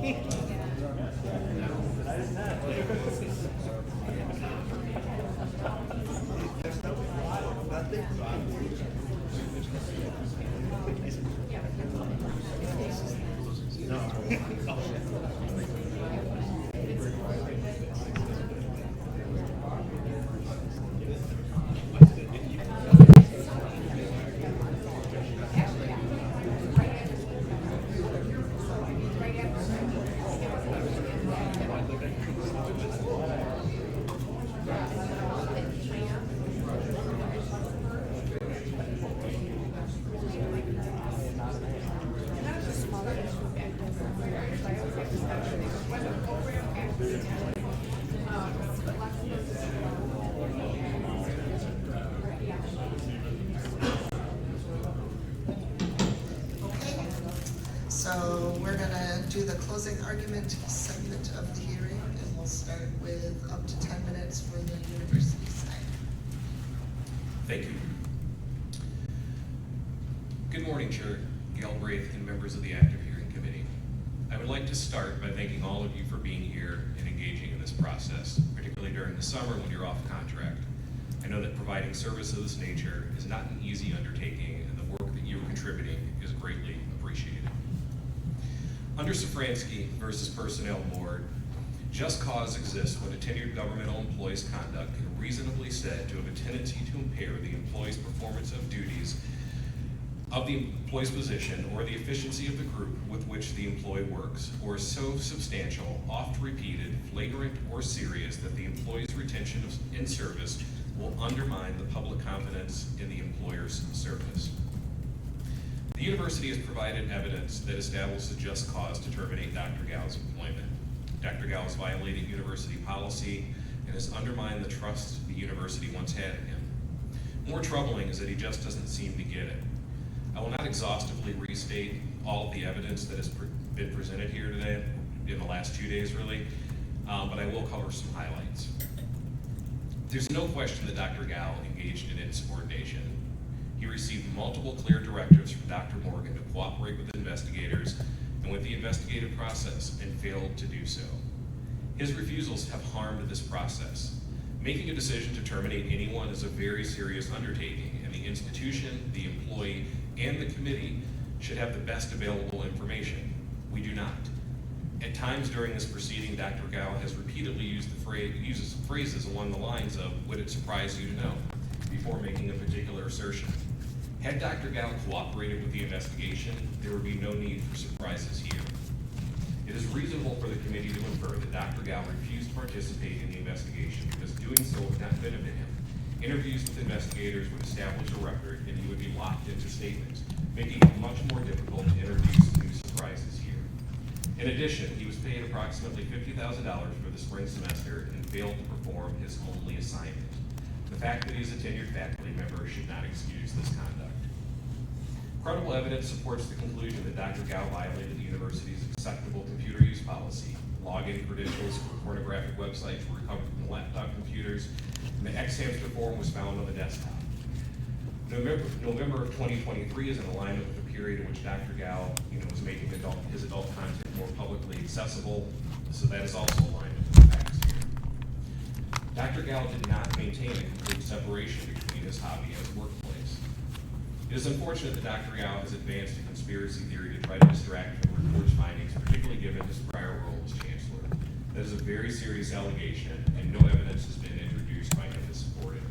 Okay, so we're gonna do the closing argument segment of the hearing, and we'll start with up to 10 minutes for the university side. Thank you. Good morning, Chair Galbraith and members of the Active Hearing Committee. I would like to start by thanking all of you for being here and engaging in this process, particularly during the summer when you're off contract. I know that providing service of this nature is not an easy undertaking, and the work that you are contributing is greatly appreciated. Under Safransky versus Personnel Board, just cause exists when a tenured governmental employee's conduct can reasonably said to have a tendency to impair the employee's performance of duties of the employee's position or the efficiency of the group with which the employee works, or is so substantial, oft repeated, flagrant, or serious that the employee's retention in service will undermine the public confidence in the employer's service. The university has provided evidence that establishes a just cause to terminate Dr. Gow's employment. Dr. Gow has violated university policy and has undermined the trust the university once had in him. More troubling is that he just doesn't seem to get it. I will not exhaustively restate all of the evidence that has been presented here today, in the last 2 days really, but I will cover some highlights. There's no question that Dr. Gow engaged in insubordination. He received multiple clear directives from Dr. Morgan to cooperate with investigators and with the investigative process, and failed to do so. His refusals have harmed this process. Making a decision to terminate anyone is a very serious undertaking, and the institution, the employee, and the committee should have the best available information. We do not. At times during this proceeding, Dr. Gow has repeatedly uses phrases along the lines of, "Would it surprise you to know?" before making a particular assertion. Had Dr. Gow cooperated with the investigation, there would be no need for surprises here. It is reasonable for the committee to infer that Dr. Gow refused to participate in the investigation because doing so would not benefit him. Interviews with investigators would establish a record, and he would be locked into statements, making it much more difficult to introduce new surprises here. In addition, he was paid approximately $50,000 for the spring semester and failed to perform his only assignment. The fact that he is a tenured faculty member should not excuse this conduct. Credible evidence supports the conclusion that Dr. Gow violated the university's acceptable computer use policy. Login credentials for pornographic websites were recovered from the laptop computers, and the ex-hamster form was found on the desktop. November of 2023 is in alignment with the period in which Dr. Gow was making his adult content more publicly accessible, so that is also aligned with the facts here. Dr. Gow did not maintain a complete separation between his hobby and his workplace. It is unfortunate that Dr. Gow has advanced a conspiracy theory to try to distract from the report's findings, particularly given his prior role as chancellor. That is a very serious allegation, and no evidence has been introduced by him to support it.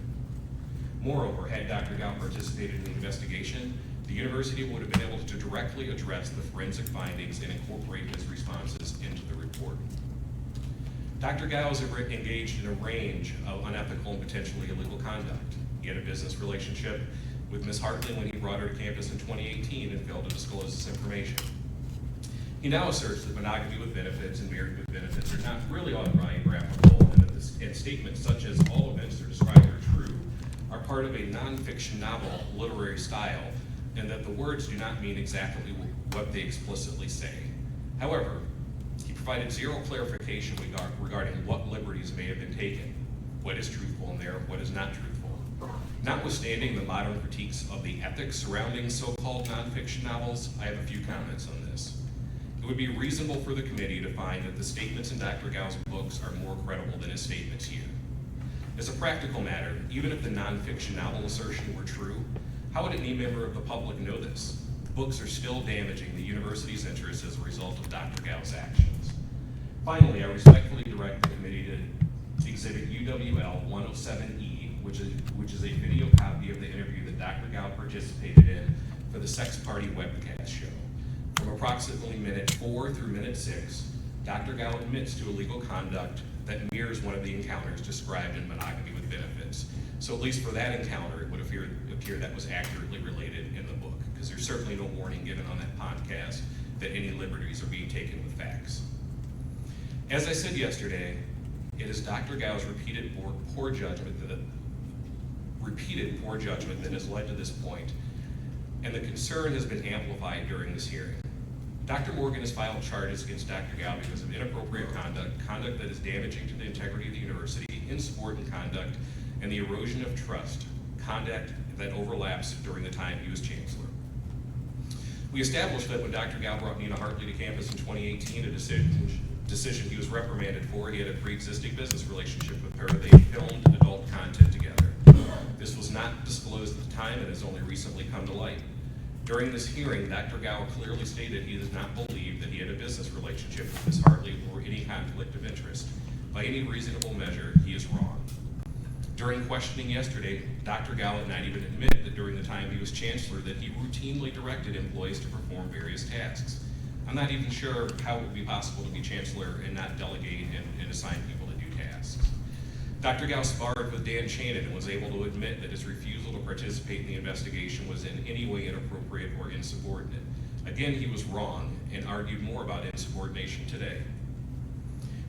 Moreover, had Dr. Gow participated in the investigation, the university would have been able to directly address the forensic findings and incorporate his responses into the report. Dr. Gow is engaged in a range of unethical and potentially illegal conduct. He had a business relationship with Ms. Hartley when he brought her to campus in 2018 and failed to disclose this information. He now asserts that monogamy with benefits and marriage with benefits are not really autobiographical, and statements such as "all events are described are true" are part of a nonfiction novel literary style, and that the words do not mean exactly what they explicitly say. However, he provided zero clarification regarding what liberties may have been taken, what is truthful in there, what is not truthful. Notwithstanding the modern critiques of the ethics surrounding so-called nonfiction novels, I have a few comments on this. It It would be reasonable for the committee to find that the statements in Dr. Gow's books are more credible than his statements here. As a practical matter, even if the nonfiction novel assertion were true, how would any member of the public know this? Books are still damaging the university's interests as a result of Dr. Gow's actions. Finally, I respectfully direct the committee to exhibit UWL-107E, which is a video copy of the interview that Dr. Gow participated in for the Sex Party webcast show. From approximately minute 4 through minute 6, Dr. Gow admits to illegal conduct that mirrors one of the encounters described in Monogamy with Benefits. So at least for that encounter, it would appear that was accurately related in the book, because there's certainly no warning given on that podcast that any liberties are being taken with facts. As I said yesterday, it is Dr. Gow's repeated poor judgment that has led to this point, and the concern has been amplified during this hearing. Dr. Morgan has filed charges against Dr. Gow because of inappropriate conduct that is damaging to the integrity of the university, insubordinate conduct, and the erosion of trust, conduct that overlaps during the time he was chancellor. We established that when Dr. Gow brought Nina Hartley to campus in 2018, a decision he was reprimanded for, he had a pre-existing business relationship with her. They filmed adult content together. This was not disclosed at the time and has only recently come to light. During this hearing, Dr. Gow clearly stated he does not believe that he had a business relationship with Ms. Hartley or any conflict of interest. By any reasonable measure, he is wrong. During questioning yesterday, Dr. Gow did not even admit that during the time he was chancellor that he routinely directed employees to perform various tasks. I'm not even sure how it would be possible to be chancellor and not delegate and assign people to do tasks. Dr. Gow sparred with Dan Shannon and was able to admit that his refusal to participate in the investigation was in any way inappropriate or insubordinate. Again, he was wrong and argued more about insubordination today.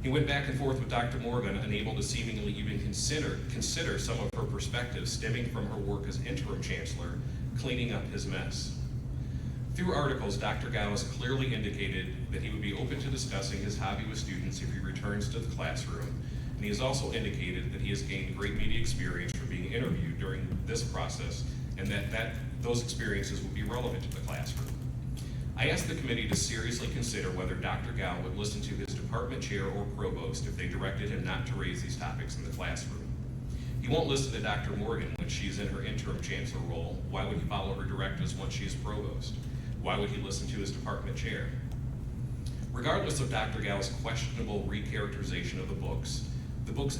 He went back and forth with Dr. Morgan, unable to seemingly even consider some of her perspectives stemming from her work as interim chancellor, cleaning up his mess. Through articles, Dr. Gow has clearly indicated that he would be open to discussing his hobby with students if he returns to the classroom, and he has also indicated that he has gained great media experience from being interviewed during this process, and that those experiences will be relevant to the classroom. I asked the committee to seriously consider whether Dr. Gow would listen to his department chair or provost if they directed him not to raise these topics in the classroom. He won't listen to Dr. Morgan when she's in her interim chancellor role. Why would he follow her directives once she is provost? Why would he listen to his department chair? Regardless of Dr. Gow's questionable recharacterization of the books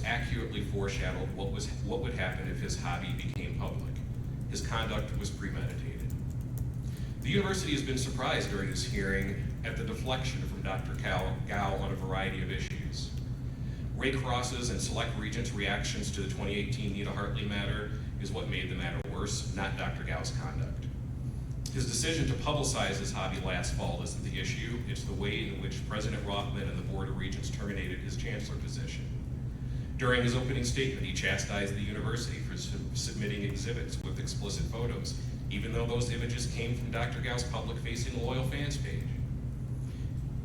accurately foreshadowed what would happen if his hobby became public. His conduct was premeditated. The university has been surprised during this hearing at the deflection from Dr. Gow on a variety of issues. Ray Cross's and select regents' reactions to the 2018 Nina Hartley matter is what made the matter worse, not Dr. Gow's conduct. His decision to publicize his hobby last fall isn't the issue, it's the way in which President Rothman and the Board of Regents terminated his chancellor position. During his opening statement, he chastised the university for submitting exhibits with explicit photos, even though those images came from Dr. Gow's public-facing loyal fans page.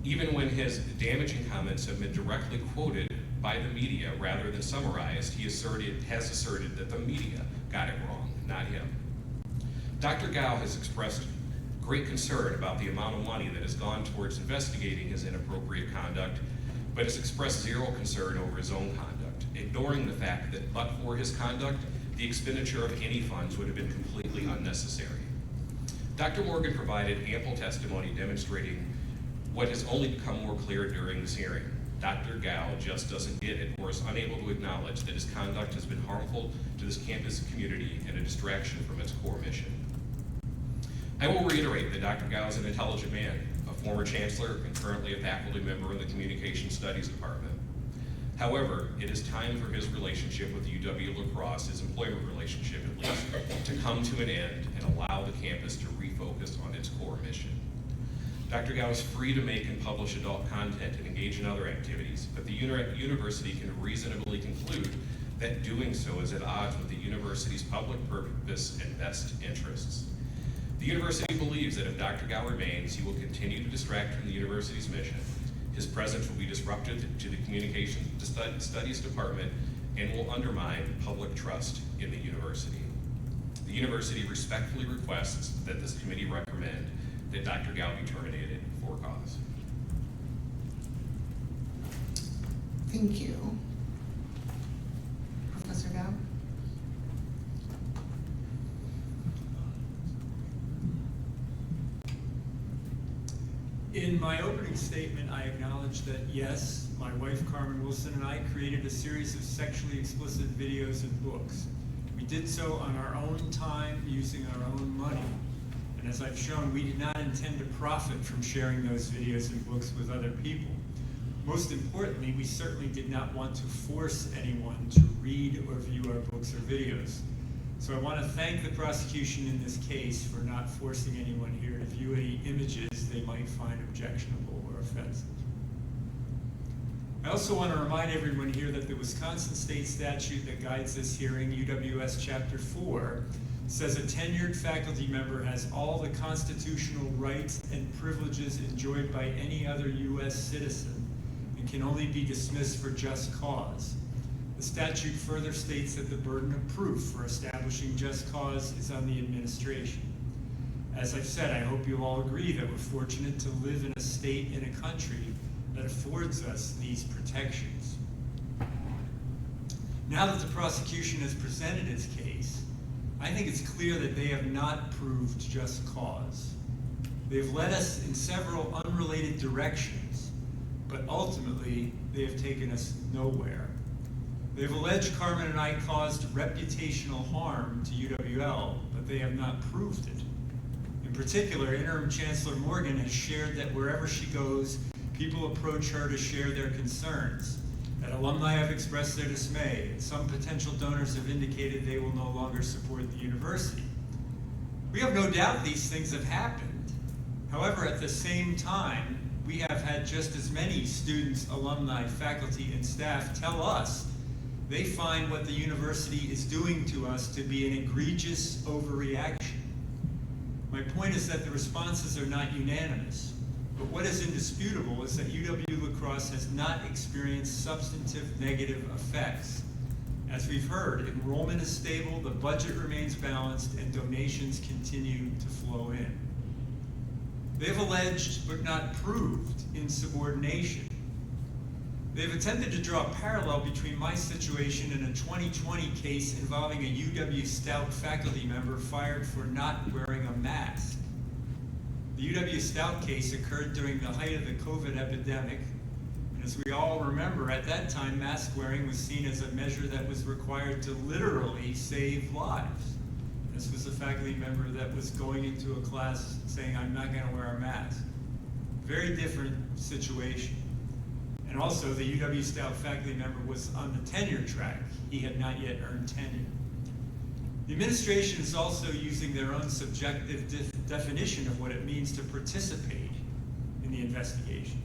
Even when his damaging comments have been directly quoted by the media rather than summarized, he has asserted that the media got it wrong, not him. Dr. Gow has expressed great concern about the amount of money that has gone towards investigating his inappropriate conduct, but has expressed zero concern over his own conduct, ignoring the fact that but for his conduct, the expenditure of any funds would have been completely unnecessary. Dr. Morgan provided ample testimony demonstrating what has only become more clear during this hearing. Dr. Gow just doesn't get it or is unable to acknowledge that his conduct has been harmful to this campus community and a distraction from its core mission. I will reiterate that Dr. Gow is an intelligent man, a former chancellor and currently a faculty member in the Communication Studies Department. However, it is time for his relationship with UW-La Crosse, his employment relationship at least, to come to an end and allow the campus to refocus on its core mission. Dr. Gow is free to make and publish adult content and engage in other activities, but the university can reasonably conclude that doing so is at odds with the university's public purpose and best interests. The university believes that if Dr. Gow remains, he will continue to distract from the university's mission. His presence will be disruptive to the Communication Studies Department and will undermine public trust in the university. The university respectfully requests that this committee recommend that Dr. Gow be terminated for cause. Thank you. Professor Gow? In my opening statement, I acknowledge that yes, my wife Carmen Wilson and I created a series of sexually explicit videos and books. We did so on our own time, using our own money. And as I've shown, we did not intend to profit from sharing those videos and books with other people. Most importantly, we certainly did not want to force anyone to read or view our books or videos. So I want to thank the prosecution in this case for not forcing anyone here to view any images they might find objectionable or offensive. I also want to remind everyone here that the Wisconsin state statute that guides this hearing, UWS Chapter 4, says a tenured faculty member has all the constitutional rights and privileges enjoyed by any other U.S. citizen and can only be dismissed for just cause. The statute further states that the burden of proof for establishing just cause is on the administration. As I've said, I hope you all agree that we're fortunate to live in a state and a country that affords us these protections. Now that the prosecution has presented its case, I think it's clear that they have not proved just cause. They've led us in several unrelated directions, but ultimately they have taken us nowhere. They've alleged Carmen and I caused reputational harm to UWL, but they have not proved it. In particular, Interim Chancellor Morgan has shared that wherever she goes, people approach her to share their concerns, that alumni have expressed their dismay, and some potential donors have indicated they will no longer support the university. We have no doubt these things have happened. However, at the same time, we have had just as many students, alumni, faculty, and staff tell us they find what the university is doing to us to be an egregious overreaction. My point is that the responses are not unanimous, but what is indisputable is that UW-La Crosse has not experienced substantive negative effects. As we've heard, enrollment is stable, the budget remains balanced, and donations continue to flow in. They've alleged, but not proved, insubordination. They've attempted to draw a parallel between my situation and a 2020 case involving a UW Stout faculty member fired for not wearing a mask. The UW Stout case occurred during the height of the COVID epidemic, and as we all remember, at that time, mask wearing was seen as a measure that was required to literally save lives. This was a faculty member that was going into a class saying, "I'm not going to wear a mask." Very different situation. And also, the UW Stout faculty member was on the tenure track. He had not yet earned tenure. The administration is also using their own subjective definition of what it means to participate in the investigation.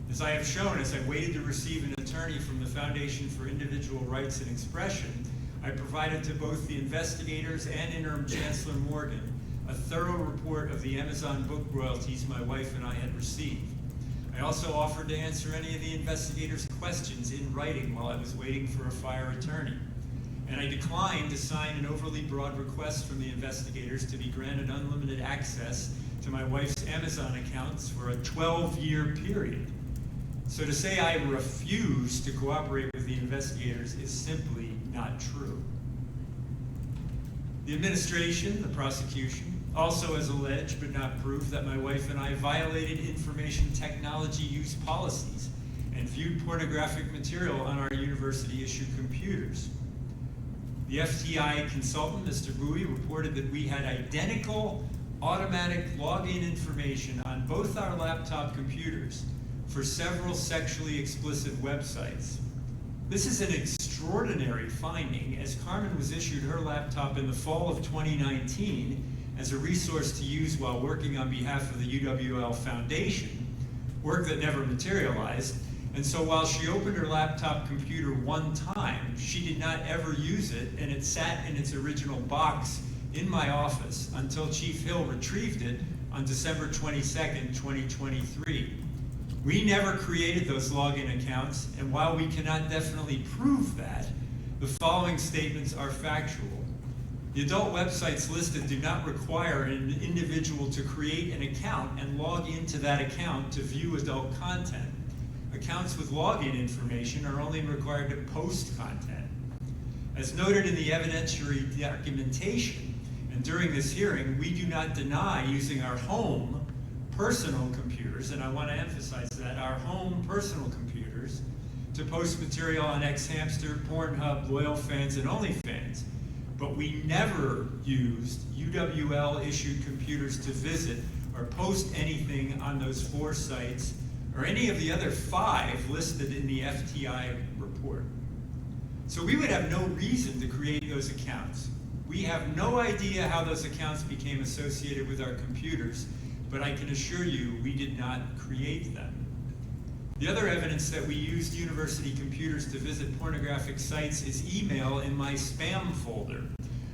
As I have shown, as I waited to receive an attorney from the Foundation for Individual Rights and Expression, I provided to both the investigators and Interim Chancellor Morgan a thorough report of the Amazon book royalties my wife and I had received. I also offered to answer any of the investigators' questions in writing while I was waiting for a fire attorney. And I declined to sign an overly broad request from the investigators to be granted unlimited access to my wife's Amazon accounts for a 12-year period. So to say I refuse to cooperate with the investigators is simply not true. The administration, the prosecution, also has alleged but not proved that my wife and I violated information technology use policies and viewed pornographic material on our university-issued computers. The FTI consultant, Mr. Bowie, reported that we had identical automatic login information on both our laptop computers for several sexually explicit websites. This is an extraordinary finding, as Carmen was issued her laptop in the fall of 2019 as a resource to use while working on behalf of the UWL Foundation, work that never materialized. And so while she opened her laptop computer one time, she did not ever use it, and it sat in its original box in my office until Chief Hill retrieved it on December 22nd, 2023. We never created those login accounts, and while we cannot definitely prove that, the following statements are factual. The adult websites listed do not require an individual to create an account and log into that account to view adult content. accounts with login information are only required to post content. As noted in the evidentiary documentation, and during this hearing, we do not deny using our home personal computers, and I want to emphasize that, our home personal computers, to post material on Xhamster, Pornhub, Loyal Fans, and OnlyFans. But we never used UWL issued computers to visit or post anything on those 4 sites or any of the other 5 listed in the FTI report. So we would have no reason to create those accounts. We have no idea how those accounts became associated with our computers, but I can assure you we did not create them. The other evidence that we used university computers to visit pornographic sites is email in my spam folder.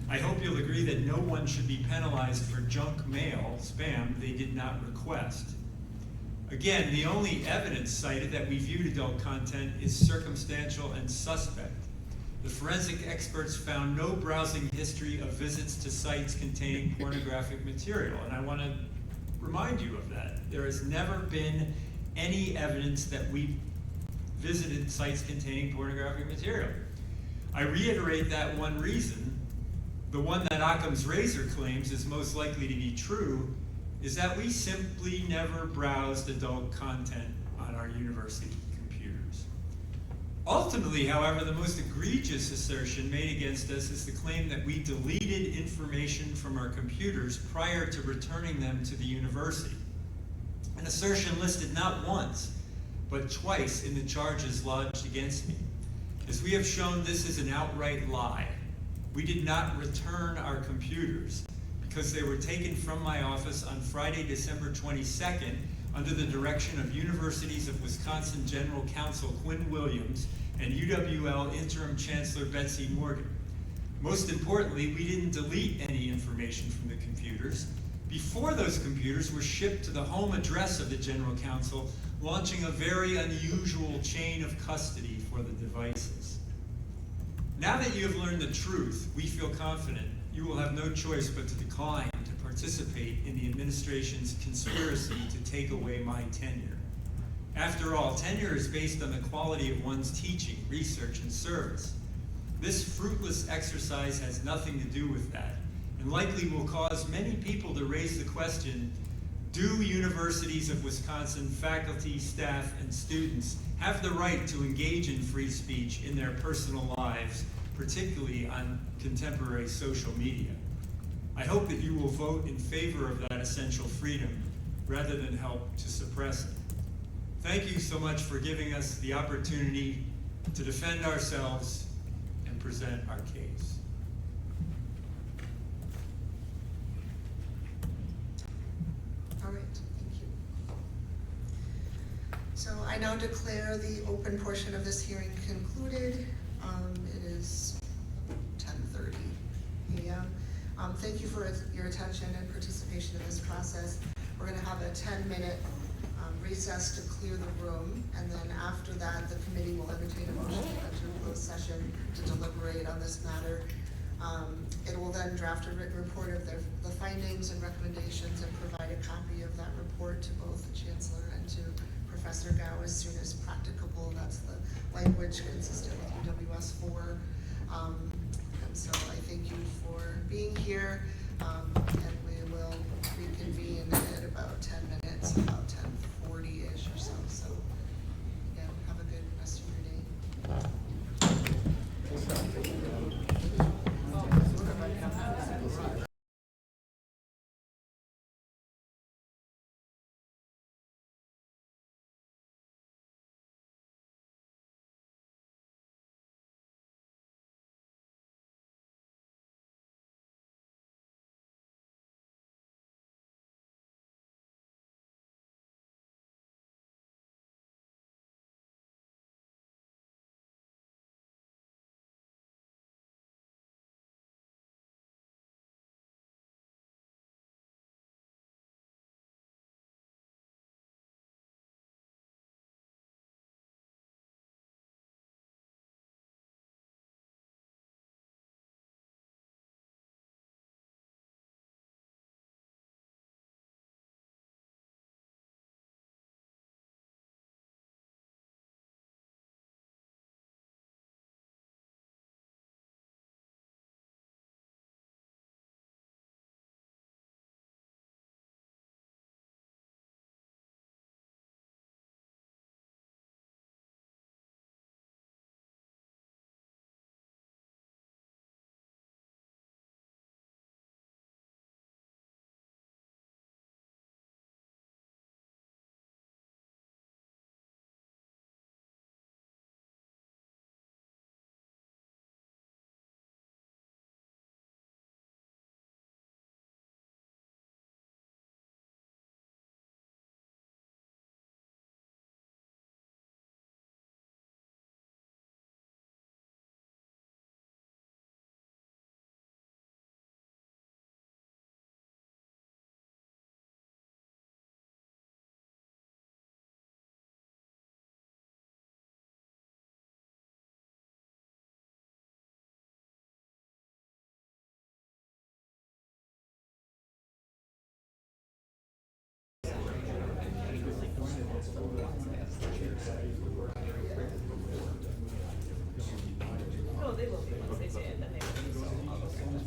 I hope you'll agree that no one should be penalized for junk mail, spam, they did not request. Again, the only evidence cited that we viewed adult content is circumstantial and suspect. The forensic experts found no browsing history of visits to sites containing pornographic material, and I want to remind you of that. There has never been any evidence that we visited sites containing pornographic material. I reiterate that one reason, the one that Occam's razor claims is most likely to be true, is that we simply never browsed adult content on our university computers. Ultimately, however, the most egregious assertion made against us is the claim that we deleted information from our computers prior to returning them to the university. An assertion listed not once, but twice in the charges lodged against me. As we have shown, this is an outright lie. We did not return our computers because they were taken from my office on Friday, December 22nd, under the direction of Universities of Wisconsin General Counsel Quinn Williams and UWL Interim Chancellor Betsy Morgan. Most importantly, we didn't delete any information from the computers before those computers were shipped to the home address of the General Counsel, launching a very unusual chain of custody for the devices. Now that you have learned the truth, we feel confident you will have no choice but to decline to participate in the administration's conspiracy to take away my tenure. After all, tenure is based on the quality of one's teaching, research, and service. This fruitless exercise has nothing to do with that, and likely will cause many people to raise the question, do universities of Wisconsin faculty, staff, and students have the right to engage in free speech in their personal lives, particularly on contemporary social media? I hope that you will vote in favor of that essential freedom rather than help to suppress it. Thank you so much for giving us the opportunity to defend ourselves and present our case. All right, thank you. So I now declare the open portion of this hearing concluded. It is 10:30 a.m. Thank you for your attention and participation in this process. We're going to have a 10-minute recess to clear the room, and then after that, the committee will entertain a motion to enter closed session to deliberate on this matter. It will then draft a written report of the findings and recommendations and provide a copy of that report to both the Chancellor and to Professor Gow as soon as practicable. That's the language consistent with UWS 4. And so I thank you for being here, and we will reconvene in about 10 minutes, about 10:40-ish or so. So, yeah, have a good rest of your day. No, they will be once they say it, then they will be, so I'll go through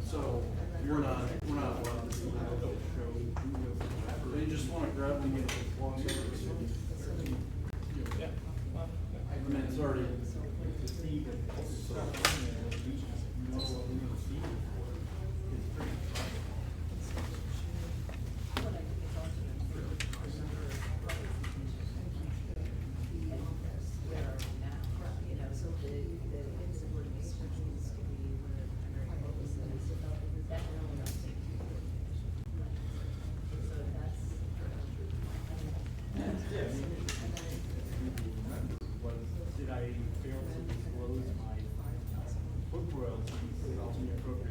So we're not allowed to see that show. They just want to grab and get the walk over. I mean, it's already. Did I fail to disclose my book royalties on the appropriate